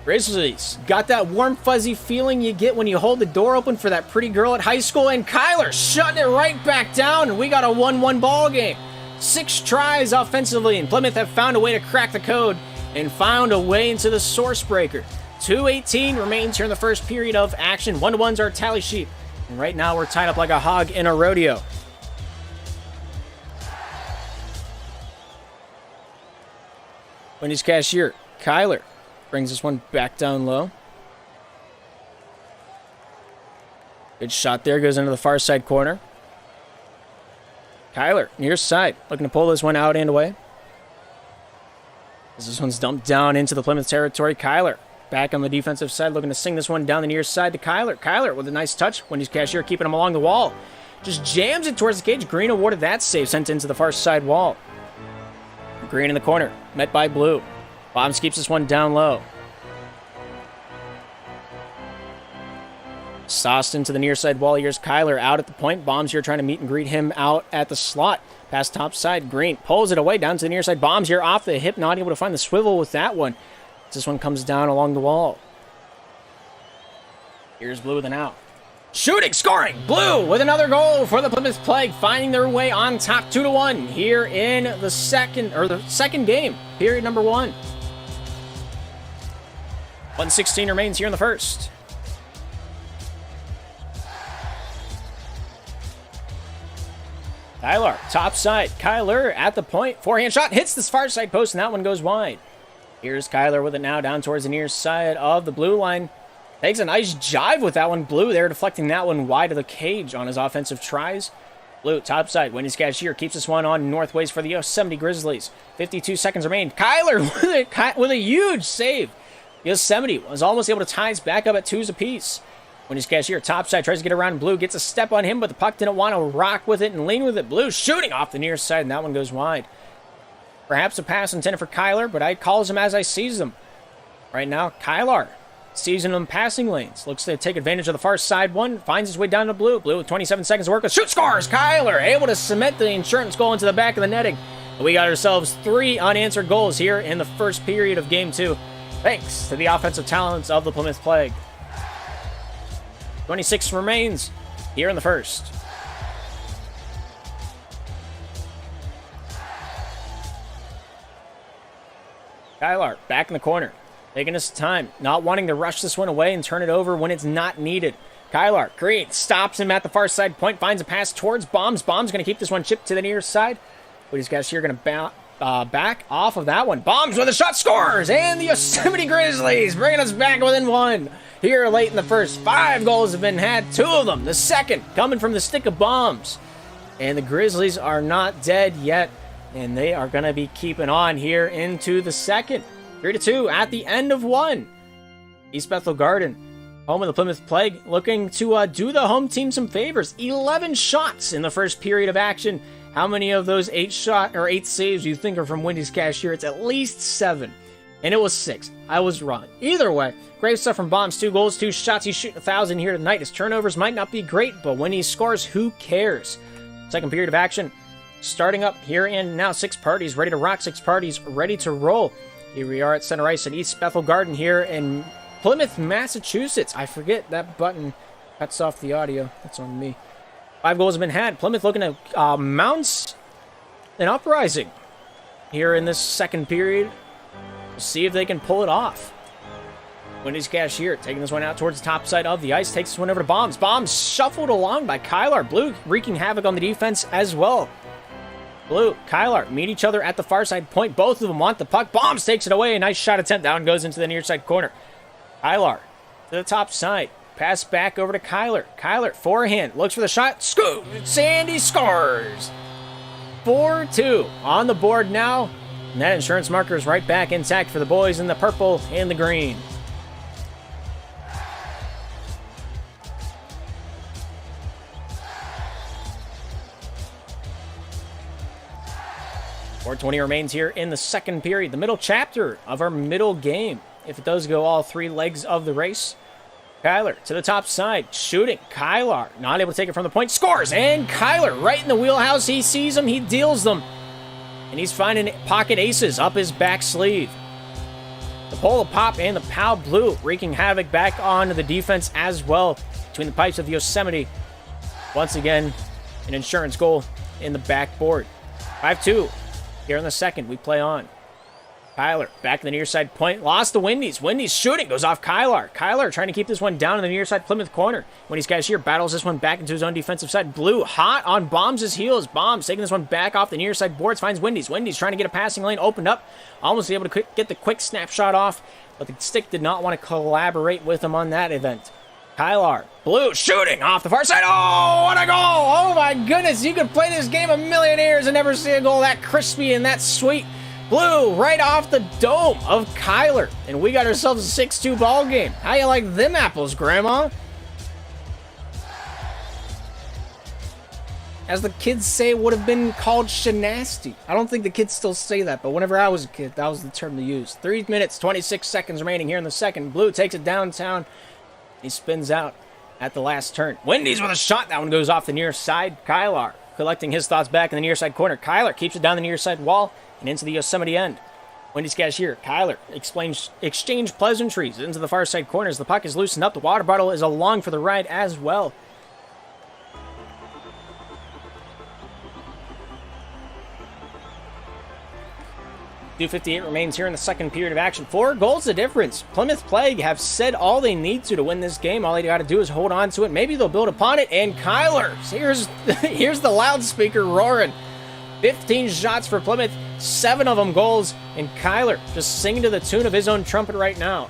Grizzlies got that warm, fuzzy feeling you get when you hold the door open for that pretty girl at high school, and Kyler shutting it right back down, and we got a 1-1 ball game. 6 tries offensively, and Plymouth have found a way to crack the code and found a way into the source breaker. 2:18 remains here in the first period of action. 1-1's our tally sheet. And right now we're tied up like a hog in a rodeo. Wendy's cashier, Kyler, brings this one back down low. Good shot there, goes into the far side corner. Kyler, near side, looking to pull this one out and away. As this one's dumped down into the Plymouth territory, Kyler back on the defensive side, looking to sing this one down the near side to Kyler. Kyler with a nice touch. Wendy's cashier keeping him along the wall. Just jams it towards the cage. Green awarded that save, sent into the far side wall. Green in the corner, met by Blue. Bombs keeps this one down low. Sauced into the near side wall. Here's Kyler out at the point. Bombs here trying to meet and greet him out at the slot. Past top side, Green pulls it away down to the near side. Bombs here off the hip, not able to find the swivel with that one. This one comes down along the wall. Here's Blue with an out. Shooting, scoring! Blue with another goal for the Plymouth Plague, finding their way on top 2-1 here in the second game, period number 1. 1:16 remains here in the first. Kyler, top side. Kyler at the point. Forehand shot hits the far side post, and that one goes wide. Here's Kyler with it now down towards the near side of the blue line. Takes a nice jive with that one. Blue there deflecting that one wide of the cage on his offensive tries. Blue, top side. Wendy's cashier keeps this one on northways for the Yosemite Grizzlies. 52 seconds remain. Kyler with a huge save. Yosemite was almost able to tie us back up at 2s apiece. Wendy's cashier, top side, tries to get around Blue. Gets a step on him, but the puck didn't want to rock with it and lean with it. Blue shooting off the near side, and that one goes wide. Perhaps a pass intended for Kyler, but I calls him as I sees them. Right now, Kyler sees him in passing lanes. Looks to take advantage of the far side one. Finds his way down to Blue. Blue with 27 seconds to work with. Shoot, scores! Kyler able to cement the insurance goal into the back of the netting. And we got ourselves 3 unanswered goals here in the first period of Game 2. Thanks to the offensive talents of the Plymouth Plague. 26 remains here in the first. Kyler back in the corner, taking his time, not wanting to rush this one away and turn it over when it's not needed. Kyler, Green, stops him at the far side point, finds a pass towards Bombs. Bombs going to keep this one chipped to the near side. But he's got here going to back off of that one. Bombs with a shot, scores! And the Yosemite Grizzlies bringing us back within 1 here late in the first. 5 goals have been had, 2 of them, the second, coming from the stick of Bombs. And the Grizzlies are not dead yet. And they are going to be keeping on here into the second. 3-2 at the end of 1. East Bethel Garden, home of the Plymouth Plague, looking to do the home team some favors. 11 shots in the first period of action. How many of those 8 saves do you think are from Wendy's cashier? It's at least 7. And it was 6. I was wrong. Either way, great stuff from Bombs. 2 goals, 2 shots. He's shooting 1,000 here tonight. His turnovers might not be great, but when he scores, who cares? Second period of action. Starting up here and now, 6 parties ready to rock, 6 parties ready to roll. Here we are at center ice at East Bethel Garden here in Plymouth, Massachusetts. I forget that button cuts off the audio. That's on me. 5 goals have been had. Plymouth looking to mount an uprising here in this second period. We'll see if they can pull it off. Wendy's cashier taking this one out towards the top side of the ice. Takes this one over to Bombs. Bombs shuffled along by Kyler. Blue wreaking havoc on the defense as well. Blue, Kyler meet each other at the far side point. Both of them want the puck. Bombs takes it away. A nice shot attempt. Down goes into the near side corner. Kyler to the top side. Pass back over to Kyler. Kyler, forehand. Looks for the shot. Scoop! Sandy scores! 4-2 on the board now. And that insurance marker is right back intact for the boys in the purple and the green. .420 remains here in the second period, the middle chapter of our middle game. If it does go all 3 legs of the race. Kyler to the top side, shooting. Kyler not able to take it from the point, scores! And Kyler right in the wheelhouse. He sees them, he deals them. And he's finding pocket aces up his back sleeve. The Pola Pop and the Pow Blue wreaking havoc back onto the defense as well. Between the pipes of Yosemite. Once again, an insurance goal in the backboard. 5-2. Here in the second, we play on. Kyler, back in the near side point. Lost to Wendy's. Wendy's shooting. Goes off Kyler. Kyler trying to keep this one down in the near side Plymouth corner. Wendy's guys here battles this one back into his own defensive side. Blue hot on Bombs' heels. Bombs taking this one back off the near side boards. Finds Wendy's. Wendy's trying to get a passing lane opened up. Almost able to get the quick snapshot off. But the stick did not want to collaborate with him on that event. Kyler, Blue shooting off the far side. Oh, what a goal! Oh my goodness, you could play this game a million years and never see a goal that crispy and that sweet. Blue right off the dome of Kyler. And we got ourselves a 6-2 ball game. How you like them apples, Grandma? As the kids say, it would have been called shenasty. I don't think the kids still say that, but whenever I was a kid, that was the term to use. 3 minutes, 26 seconds remaining here in the second. Blue takes it downtown. He spins out at the last turn. Wendy's with a shot. That one goes off the near side. Kyler collecting his thoughts back in the near side corner. Kyler keeps it down the near side wall and into the Yosemite end. Wendy's cashier, Kyler, exchange pleasantries into the far side corners. The puck is loosened up. The water bottle is along for the ride as well. .258 remains here in the second period of action. 4 goals the difference. Plymouth Plague have said all they need to win this game. All they got to do is hold on to it. Maybe they'll build upon it. And Kyler, here's the loudspeaker roaring. 15 shots for Plymouth, 7 of them goals. And Kyler just singing to the tune of his own trumpet right now.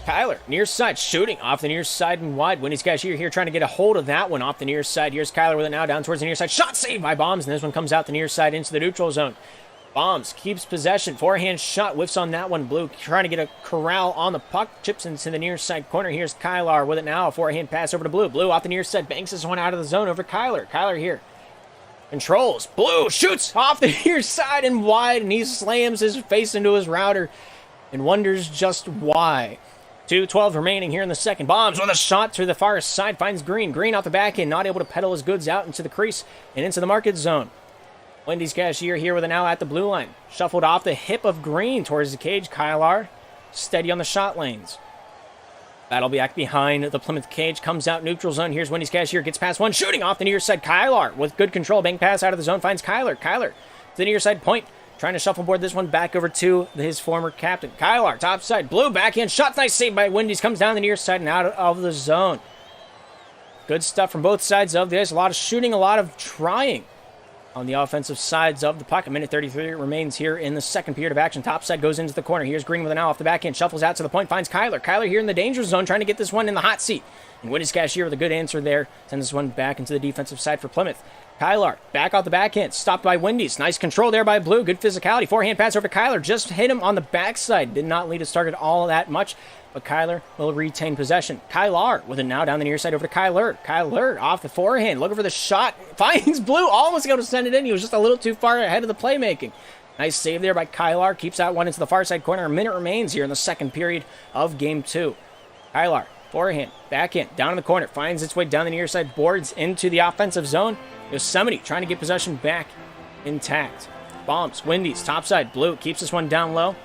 Kyler, near side, shooting off the near side and wide. Wendy's cashier here trying to get a hold of that one off the near side. Here's Kyler with it now down towards the near side. Shot saved by Bombs, and this one comes out the near side into the neutral zone. Bombs keeps possession. Forehand shot, whiffs on that one. Blue trying to get a corral on the puck. Chips into the near side corner. Here's Kyler with it now. A forehand pass over to Blue. Blue off the near side. Banks this one out of the zone over Kyler. Kyler here. Controls. Blue shoots off the near side and wide, and he slams his face into his router and wonders just why. 2:12 remaining here in the second. Bombs with a shot to the far side. Finds Green. Green off the back end. Not able to pedal his goods out into the crease and into the market zone. Wendy's cashier here with it now at the blue line. Shuffled off the hip of Green towards the cage. Kyler steady on the shot lanes. Battle back behind the Plymouth cage. Comes out neutral zone. Here's Wendy's cashier. Gets past one. Shooting off the near side. Kyler with good control. Bank pass out of the zone. Finds Kyler. Kyler to the near side point. Trying to shuffleboard this one back over to his former captain. Kyler, top side. Blue, backhand shot. Nice save by Wendy's. Comes down the near side and out of the zone. Good stuff from both sides of this. A lot of shooting, a lot of trying on the offensive sides of the puck. A minute 33 remains here in the second period of action. Top side goes into the corner. Here's Green with an off the backhand. Shuffles out to the point. Finds Kyler. Kyler here in the danger zone trying to get this one in the hot seat. And Wendy's cashier with a good answer there. Sends this one back into the defensive side for Plymouth. Kyler, back off the backhand, stopped by Wendy's. Nice control there by Blue, good physicality. Forehand pass over to Kyler, just hit him on the backside. Did not lead his target all that much, but Kyler will retain possession. Kyler with it now down the near side over to Kyler. Kyler off the forehand, looking for the shot. Finds Blue, almost able to send it in. He was just a little too far ahead of the playmaking. Nice save there by Kyler, keeps that one into the far side corner. A minute remains here in the second period of Game 2. Kyler, forehand, backhand, down in the corner, finds its way down the near side boards into the offensive zone. Yosemite trying to get possession back intact. Bombs, Wendy's, topside, Blue keeps this one down low.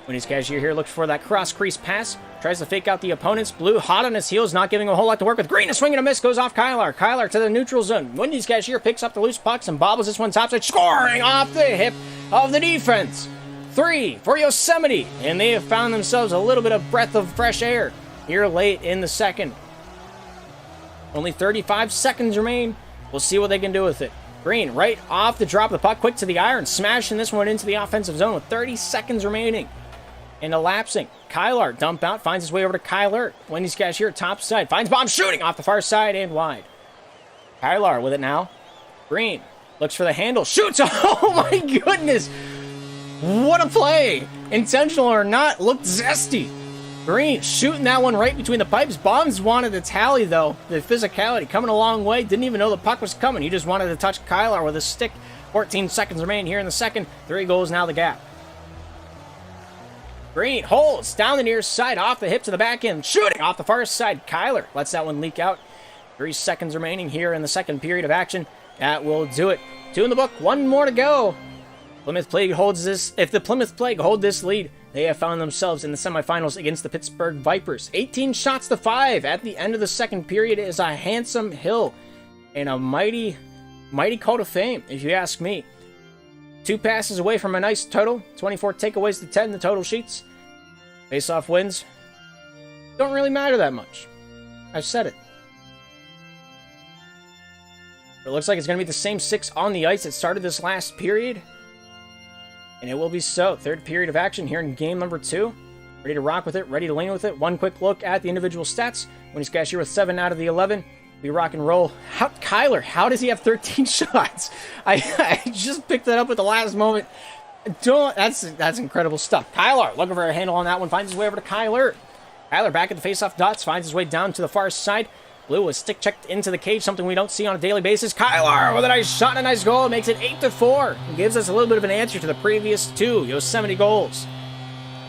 Wendy's cashier here looks for that cross crease pass. Tries to fake out the opponents. Blue hot on his heels, not giving a whole lot to work with. Green, a swing and a miss, goes off Kyler. Kyler to the neutral zone. Wendy's cashier picks up the loose pucks and bobbles this one topside, scoring off the hip of the defense. 3 for Yosemite, and they have found themselves a little bit of breath of fresh air here late in the second. Only 35 seconds remain. We'll see what they can do with it. Green, right off the drop of the puck, quick to the iron, smashing this one into the offensive zone with 30 seconds remaining. And elapsing. Kyler, dump out, finds his way over to Kyler. Wendy's cashier, top side, finds Bomb, shooting off the far side and wide. Kyler with it now. Green, looks for the handle, shoots, oh my goodness! What a play! Intentional or not, looked zesty. Green shooting that one right between the pipes. Bombs wanted to tally, though. The physicality coming a long way. Didn't even know the puck was coming. He just wanted to touch Kyler with a stick. 14 seconds remain here in the second. 3 goals now the gap. Green holds down the near side, off the hip to the back end. Shooting off the far side. Kyler lets that one leak out. 3 seconds remaining here in the second period of action. That will do it. 2 in the book. 1 more to go. Plymouth Plague holds this. If the Plymouth Plague hold this lead, They have found themselves in the semifinals against the Pittsburgh Vipers. 18 shots to 5 at the end of the second period is a handsome hill and a mighty call to fame, if you ask me. 2 passes away from a nice total. 24 takeaways to 10, the total sheets. Face-off wins don't really matter that much. I've said it. It looks like it's going to be the same 6 on the ice that started this last period. And it will be so. Third period of action here in game number 2. Ready to rock with it, ready to lean with it. One quick look at the individual stats. Wendy's cashier with 7 out of the 11. We rock and roll. Kyler, how does he have 13 shots? I just picked that up at the last moment. That's incredible stuff. Kyler looking for a handle on that one. Finds his way over to Kyler. Kyler back at the faceoff dots. Finds his way down to the far side. Blue was stick checked into the cage, something we don't see on a daily basis. Kyler with a nice shot and a nice goal. Makes it 8-4. And gives us a little bit of an answer to the previous 2 Yosemite goals.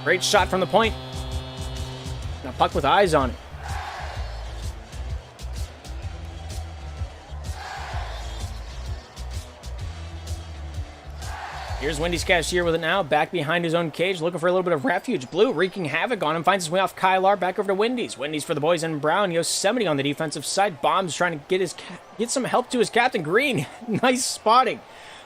Great shot from the point. And a puck with eyes on it. Here's Wendy's cashier with it now, back behind his own cage, looking for a little bit of refuge. Blue wreaking havoc on him, finds his way off Kylar, back over to Wendy's. Wendy's for the boys in brown. Yosemite on the defensive side. Bombs trying to get some help to his captain. Green, nice spotting.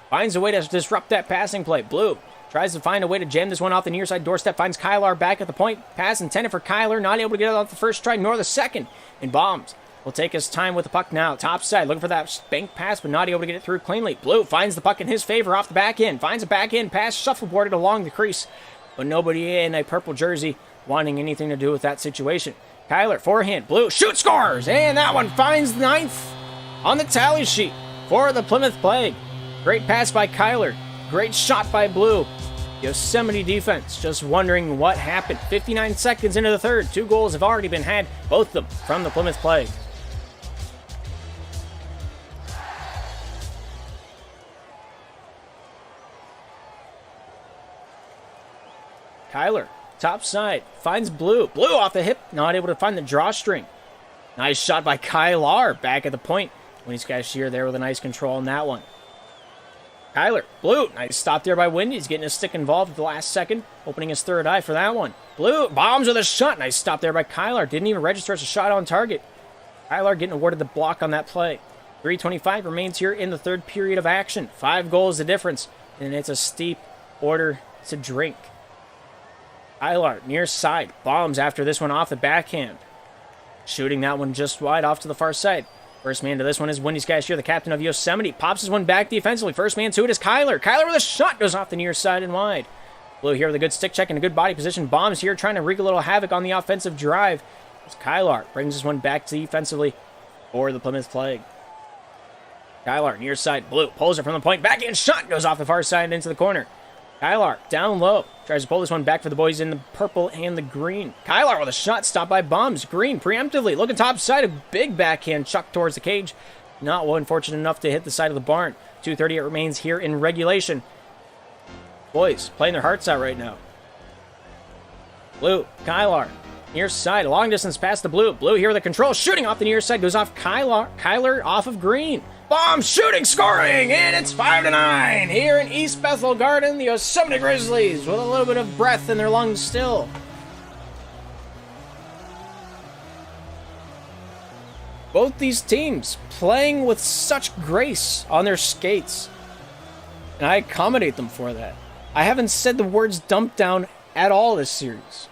Finds a way to disrupt that passing play. Blue tries to find a way to jam this one off the near side doorstep. Finds Kylar back at the point. Pass intended for Kyler, not able to get it off the first try nor the second. And Bombs will take his time with the puck now. Top side, looking for that bank pass, but not able to get it through cleanly. Blue finds the puck in his favor off the back end. Finds a back end pass, shuffleboarded along the crease. But nobody in a purple jersey wanting anything to do with that situation. Kyler, forehand. Blue, shoot, scores! And that one finds 9th on the tally sheet for the Plymouth Plague. Great pass by Kyler. Great shot by Blue. Yosemite defense just wondering what happened. 59 seconds into the third. 2 goals have already been had, both of them from the Plymouth Plague. Kyler, top side, finds Blue. Blue off the hip, not able to find the drawstring. Nice shot by Kylar, back at the point. Wendy's cashier there with a nice control on that one. Kyler, Blue, nice stop there by Wendy's, getting his stick involved at the last second, opening his third eye for that one. Blue, Bombs with a shot, nice stop there by Kylar, didn't even register as a shot on target. Kylar getting awarded the block on that play. 3:25 remains here in the third period of action. 5 goals the difference, and it's a steep order to drink. Kylar, near side, Bombs after this one off the backhand. Shooting that one just wide off to the far side. First man to this one is Wendy's cashier, the captain of Yosemite. Pops his one back defensively. First man to it is Kyler. Kyler with a shot goes off the near side and wide. Blue here with a good stick check and a good body position. Bombs here trying to wreak a little havoc on the offensive drive. As Kylar brings this one back defensively for the Plymouth Plague. Kylar, near side, Blue pulls it from the point. Backhand shot goes off the far side and into the corner. Kylar, down low, tries to pull this one back for the boys in the purple and the green. Kylar with a shot stopped by Bombs. Green preemptively, looking top side, a big backhand chuck towards the cage. Not one fortunate enough to hit the side of the barn. 2:30 it remains here in regulation. Boys playing their hearts out right now. Blue, Kylar, near side, long distance past the Blue. Blue here with the control, shooting off the near side, goes off Kyler off of Green. Bombs, shooting, scoring, and it's 5-9 here in East Bethel Garden. The Yosemite Grizzlies with a little bit of breath in their lungs still. Both these teams playing with such grace on their skates, and I accommodate them for that. I haven't said the words dump down at all this series,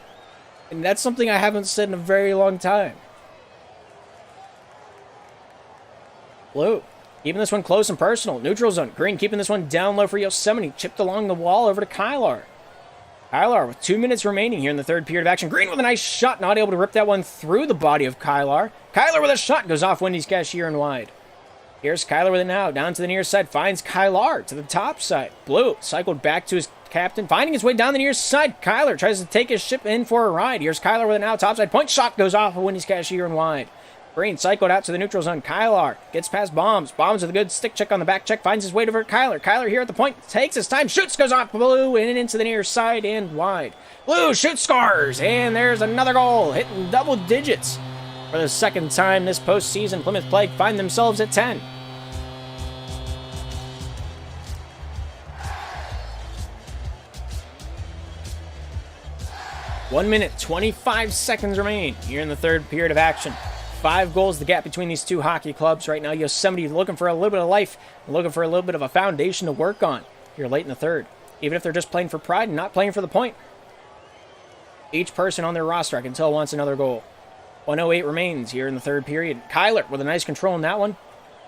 and that's something I haven't said in a very long time. Blue keeping this one close and personal. Neutral zone. Green keeping this one down low for Yosemite. Chipped along the wall over to Kylar. Kylar with 2 minutes remaining here in the third period of action. Green with a nice shot. Not able to rip that one through the body of Kylar. Kylar with a shot. Goes off Wendy's cashier and wide. Here's Kylar with it now. Down to the near side. Finds Kylar to the top side. Blue cycled back to his captain. Finding his way down the near side. Kylar tries to take his ship in for a ride. Here's Kylar with it now. Top side. Point shot goes off of Wendy's cashier and wide. Green cycled out to the neutral zone. Kylar gets past Bombs. Bombs with a good stick check on the back check. Finds his way over to Kylar. Kylar here at the point. Takes his time. Shoots. Goes off Blue and into the near side and wide. Blue shoots, scores. And there's another goal. Hitting double digits. For the second time this postseason, Plymouth Plague find themselves at 10. 1 minute, 25 seconds remain here in the third period of action. 5 goals the gap between these two hockey clubs. Right now, Yosemite looking for a little bit of life, looking for a little bit of a foundation to work on here late in the third. Even if they're just playing for pride and not playing for the point. Each person on their roster, I can tell, wants another goal. 1:08 remains here in the third period. Kyler with a nice control in that one.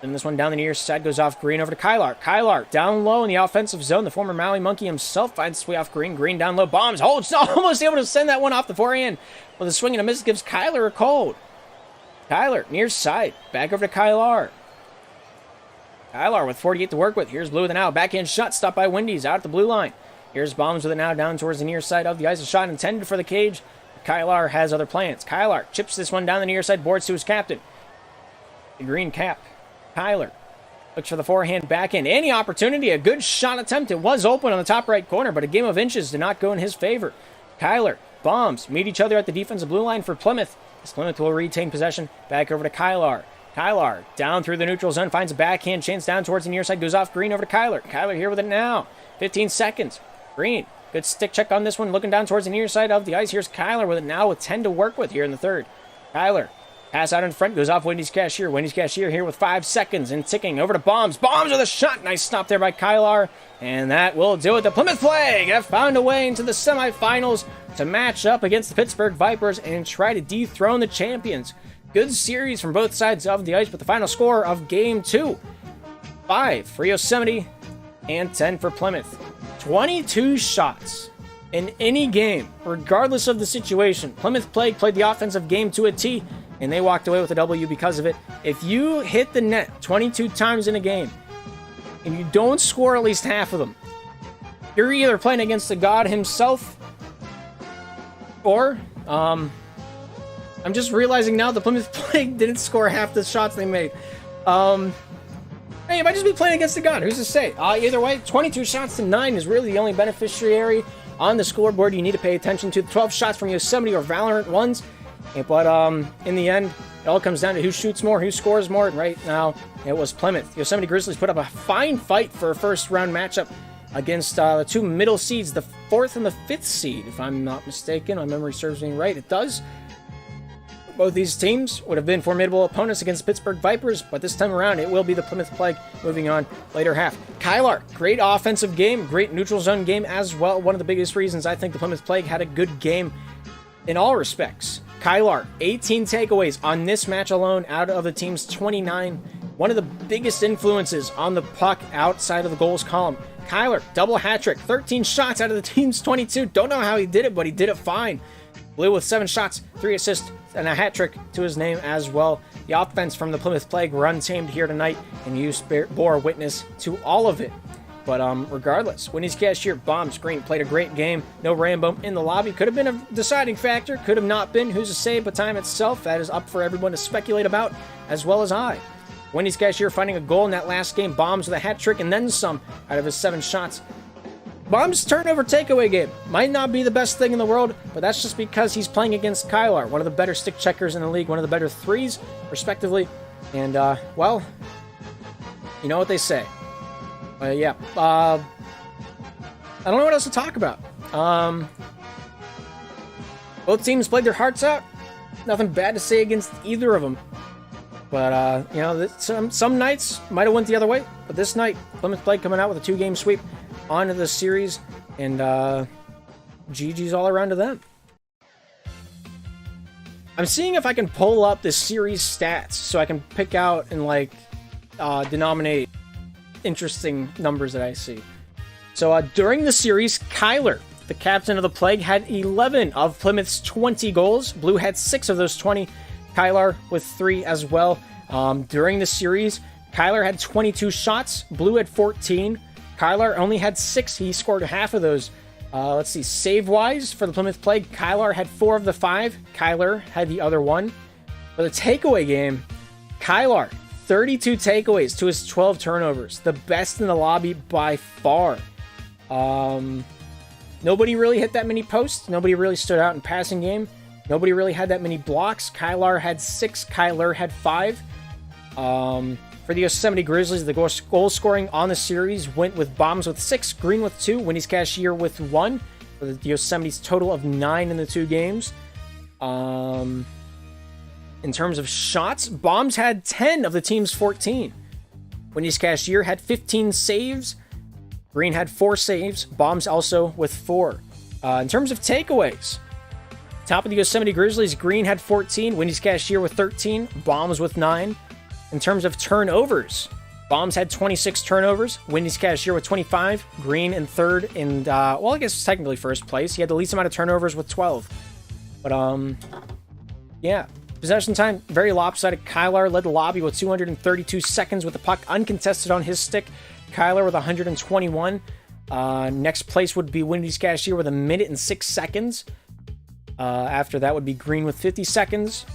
And this one down the near side goes off Green over to Kyler. Kyler down low in the offensive zone. The former Maui Monkey himself finds his way off Green. Green down low. Bombs. Holds. Almost able to send that one off the forehand. With a swing and a miss gives Kyler a cold. Kyler near side. Back over to Kyler. Kyler with 48 to work with. Here's Blue with an out. Backhand shot stopped by Wendy's out at the blue line. Here's Bombs with it now down towards the near side of the ice. A shot intended for the cage. Kyler has other plans. Kyler chips this one down the near side. Boards to his captain. The green cap. Kyler looks for the forehand backhand. Any opportunity. A good shot attempt. It was open on the top right corner, but a game of inches did not go in his favor. Kyler, Bombs meet each other at the defensive blue line for Plymouth. As Plymouth will retain possession. Back over to Kyler. Kyler down through the neutral zone. Finds a backhand chance down towards the near side. Goes off Green over to Kyler. Kyler here with it now. 15 seconds. Green. Good stick check on this one. Looking down towards the near side of the ice. Here's Kyler with it now with 10 to work with here in the third. Kyler. Pass out in front. Goes off Wendy's Cashier. Wendy's Cashier here with 5 seconds and ticking over to Bombs. Bombs with a shot. Nice stop there by Kyler. And that will do it. The Plymouth Plague have found a way into the semifinals to match up against the Pittsburgh Vipers and try to dethrone the champions. Good series from both sides of the ice, but the final score of Game 2, 5 for Yosemite and 10 for Plymouth. 22 shots in any game, regardless of the situation. Plymouth Plague played the offensive game to a T, and they walked away with a W because of it. If you hit the net 22 times in a game, and you don't score at least half of them, you're either playing against the god himself, or, I'm just realizing now the Plymouth Plague didn't score half the shots they made. Hey, you might just be playing against the god. Who's to say? Either way, 22 shots to 9 is really the only beneficiary on the scoreboard you need to pay attention to. The 12 shots from Yosemite are Valorant ones. But in the end, it all comes down to who shoots more, who scores more. And right now, it was Plymouth. Yosemite Grizzlies put up a fine fight for a first-round matchup against the two middle seeds, the 4th and the 5th seed, if I'm not mistaken. My memory serves me right. It does. Both these teams would have been formidable opponents against Pittsburgh Vipers, but this time around, it will be the Plymouth Plague moving on later half. Kyler, great offensive game, great neutral zone game as well. One of the biggest reasons I think the Plymouth Plague had a good game in all respects. Kyler, 18 takeaways on this match alone out of the team's 29. One of the biggest influences on the puck outside of the goals column. Kyler, double hat trick, 13 shots out of the team's 22. Don't know how he did it, but he did it fine. Blue with 7 shots, 3 assists, and a hat trick to his name as well. The offense from the Plymouth Plague were untamed here tonight, and you bore witness to all of it. But regardless, Wendy's Cashier, Bombs, Green played a great game. No Rambo in the lobby. Could have been a deciding factor. Could have not been. Who's to say? But time itself, that is up for everyone to speculate about, as well as I. Wendy's Cashier finding a goal in that last game. Bombs with a hat trick and then some out of his 7 shots. Bombs' turnover takeaway game might not be the best thing in the world, but that's just because he's playing against Kyler, one of the better stick checkers in the league, one of the better threes, respectively. And, well, you know what they say. Yeah. I don't know what else to talk about. Both teams played their hearts out. Nothing bad to say against either of them. But, you know, some nights might have went the other way. But this night, Plymouth Plague coming out with a 2-game sweep onto the series. And GG's all around to them. I'm seeing if I can pull up the series stats so I can pick out and, like, denominate interesting numbers that I see. So during the series, Kyler, the captain of the Plague, had 11 of Plymouth's 20 goals. Blue had 6 of those 20. Kyler with 3 as well. During the series, Kyler had 22 shots. Blue had 14. Kyler only had 6. He scored half of those. Let's see. Save-wise for the Plymouth Plague, Kyler had 4 of the 5. Kyler had the other 1. For the takeaway game, Kyler, 32 takeaways to his 12 turnovers. The best in the lobby by far. Nobody really hit that many posts. Nobody really stood out in passing game. Nobody really had that many blocks. Kyler had 6. Kyler had 5. For the Yosemite Grizzlies, the goal scoring on the series went with Bombs with 6, Green with 2, Wendy's Cashier with 1, for the Yosemite's total of 9 in the 2 games. In terms of shots, Bombs had 10 of the team's 14. Wendy's Cashier had 15 saves. Green had 4 saves. Bombs also with 4. In terms of takeaways, top of the Yosemite Grizzlies, Green had 14. Wendy's Cashier with 13. Bombs with 9. In terms of turnovers, Bombs had 26 turnovers. Wendy's Cashier with 25. Green in third. And, well, I guess technically first place. He had the least amount of turnovers with 12. But, yeah. Possession time, very lopsided. Kyler led the lobby with 232 seconds with the puck uncontested on his stick. Kyler with 121. Next place would be Wendy's Cashier with 1 minute and 6 seconds. After that would be Green with 50 seconds.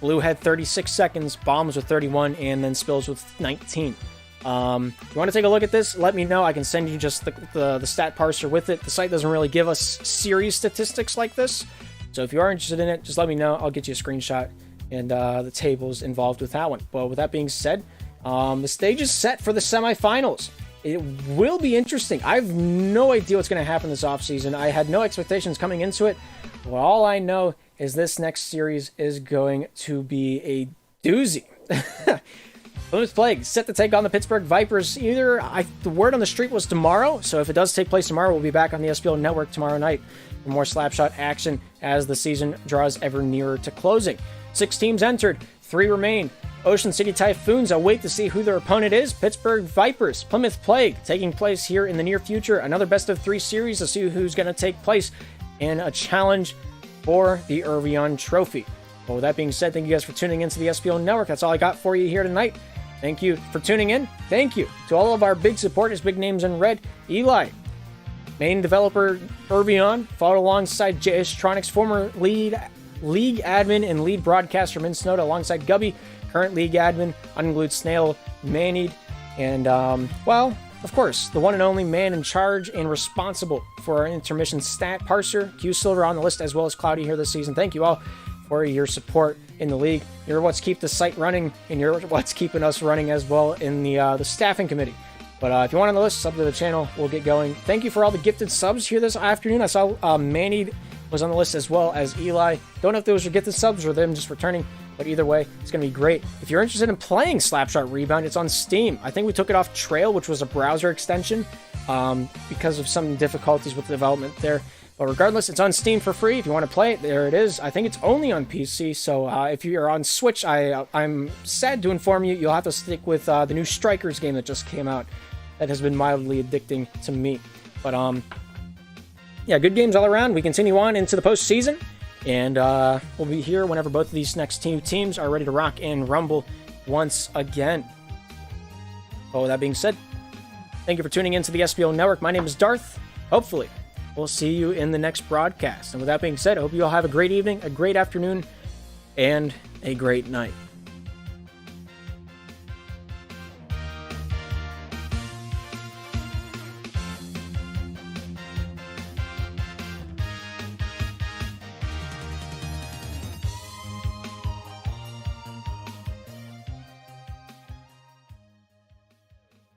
Blue had 36 seconds. Bombs with 31. And then Spills with 19. If you want to take a look at this, let me know. I can send you just the stat parser with it. The site doesn't really give us series statistics like this. So if you are interested in it, just let me know. I'll get you a screenshot and the tables involved with that one. But with that being said, the stage is set for the semifinals. It will be interesting. I have no idea what's going to happen this offseason. I had no expectations coming into it. Well, all I know is this next series is going to be a doozy. Plymouth Plague set to take on the Pittsburgh Vipers. The word on the street was tomorrow. So if it does take place tomorrow, we'll be back on the SPL Network tomorrow night for more Slapshot action as the season draws ever nearer to closing. 6 teams entered, 3 remain. Ocean City Typhoons, I'll wait to see who their opponent is. Pittsburgh Vipers, Plymouth Plague, taking place here in the near future. Another best of 3 series to see who's going to take place in a challenge for the Irvion Trophy. Well, with that being said, thank you guys for tuning into the SPL Network. That's all I got for you here tonight. Thank you for tuning in. Thank you to all of our big supporters, big names in red. Eli, main developer Irvion, followed alongside JStronics, former league admin and lead broadcaster Min Snowda, alongside Gubby, current league admin, Unglued Snail, Manied, and, well, of course, the one and only man in charge and responsible for our intermission stat parser, Q Silver on the list, as well as Cloudy here this season. Thank you all for your support in the league. You're what's keep the site running, and you're what's keeping us running as well in the staffing committee. But if you want on the list, sub to the channel. We'll get going. Thank you for all the gifted subs here this afternoon. I saw Manied was on the list as well as Eli. Don't know if those are gifted subs or them just returning, but either way, it's going to be great. If you're interested in playing Slapshot Rebound, it's on Steam. I think we took it off Trail, which was a browser extension, because of some difficulties with the development there. But regardless, it's on Steam for free. If you want to play it, there it is. I think it's only on PC, so if you're on Switch, I'm sad to inform you, you'll have to stick with the new Strikers game that just came out. That has been mildly addicting to me. But, yeah, good games all around. We continue on into the postseason, and we'll be here whenever both of these next 2 teams are ready to rock and rumble once again. Well, with that being said, thank you for tuning into the SPL Network. My name is Darth. Hopefully, we'll see you in the next broadcast. And with that being said, I hope you all have a great evening, a great afternoon, and a great night.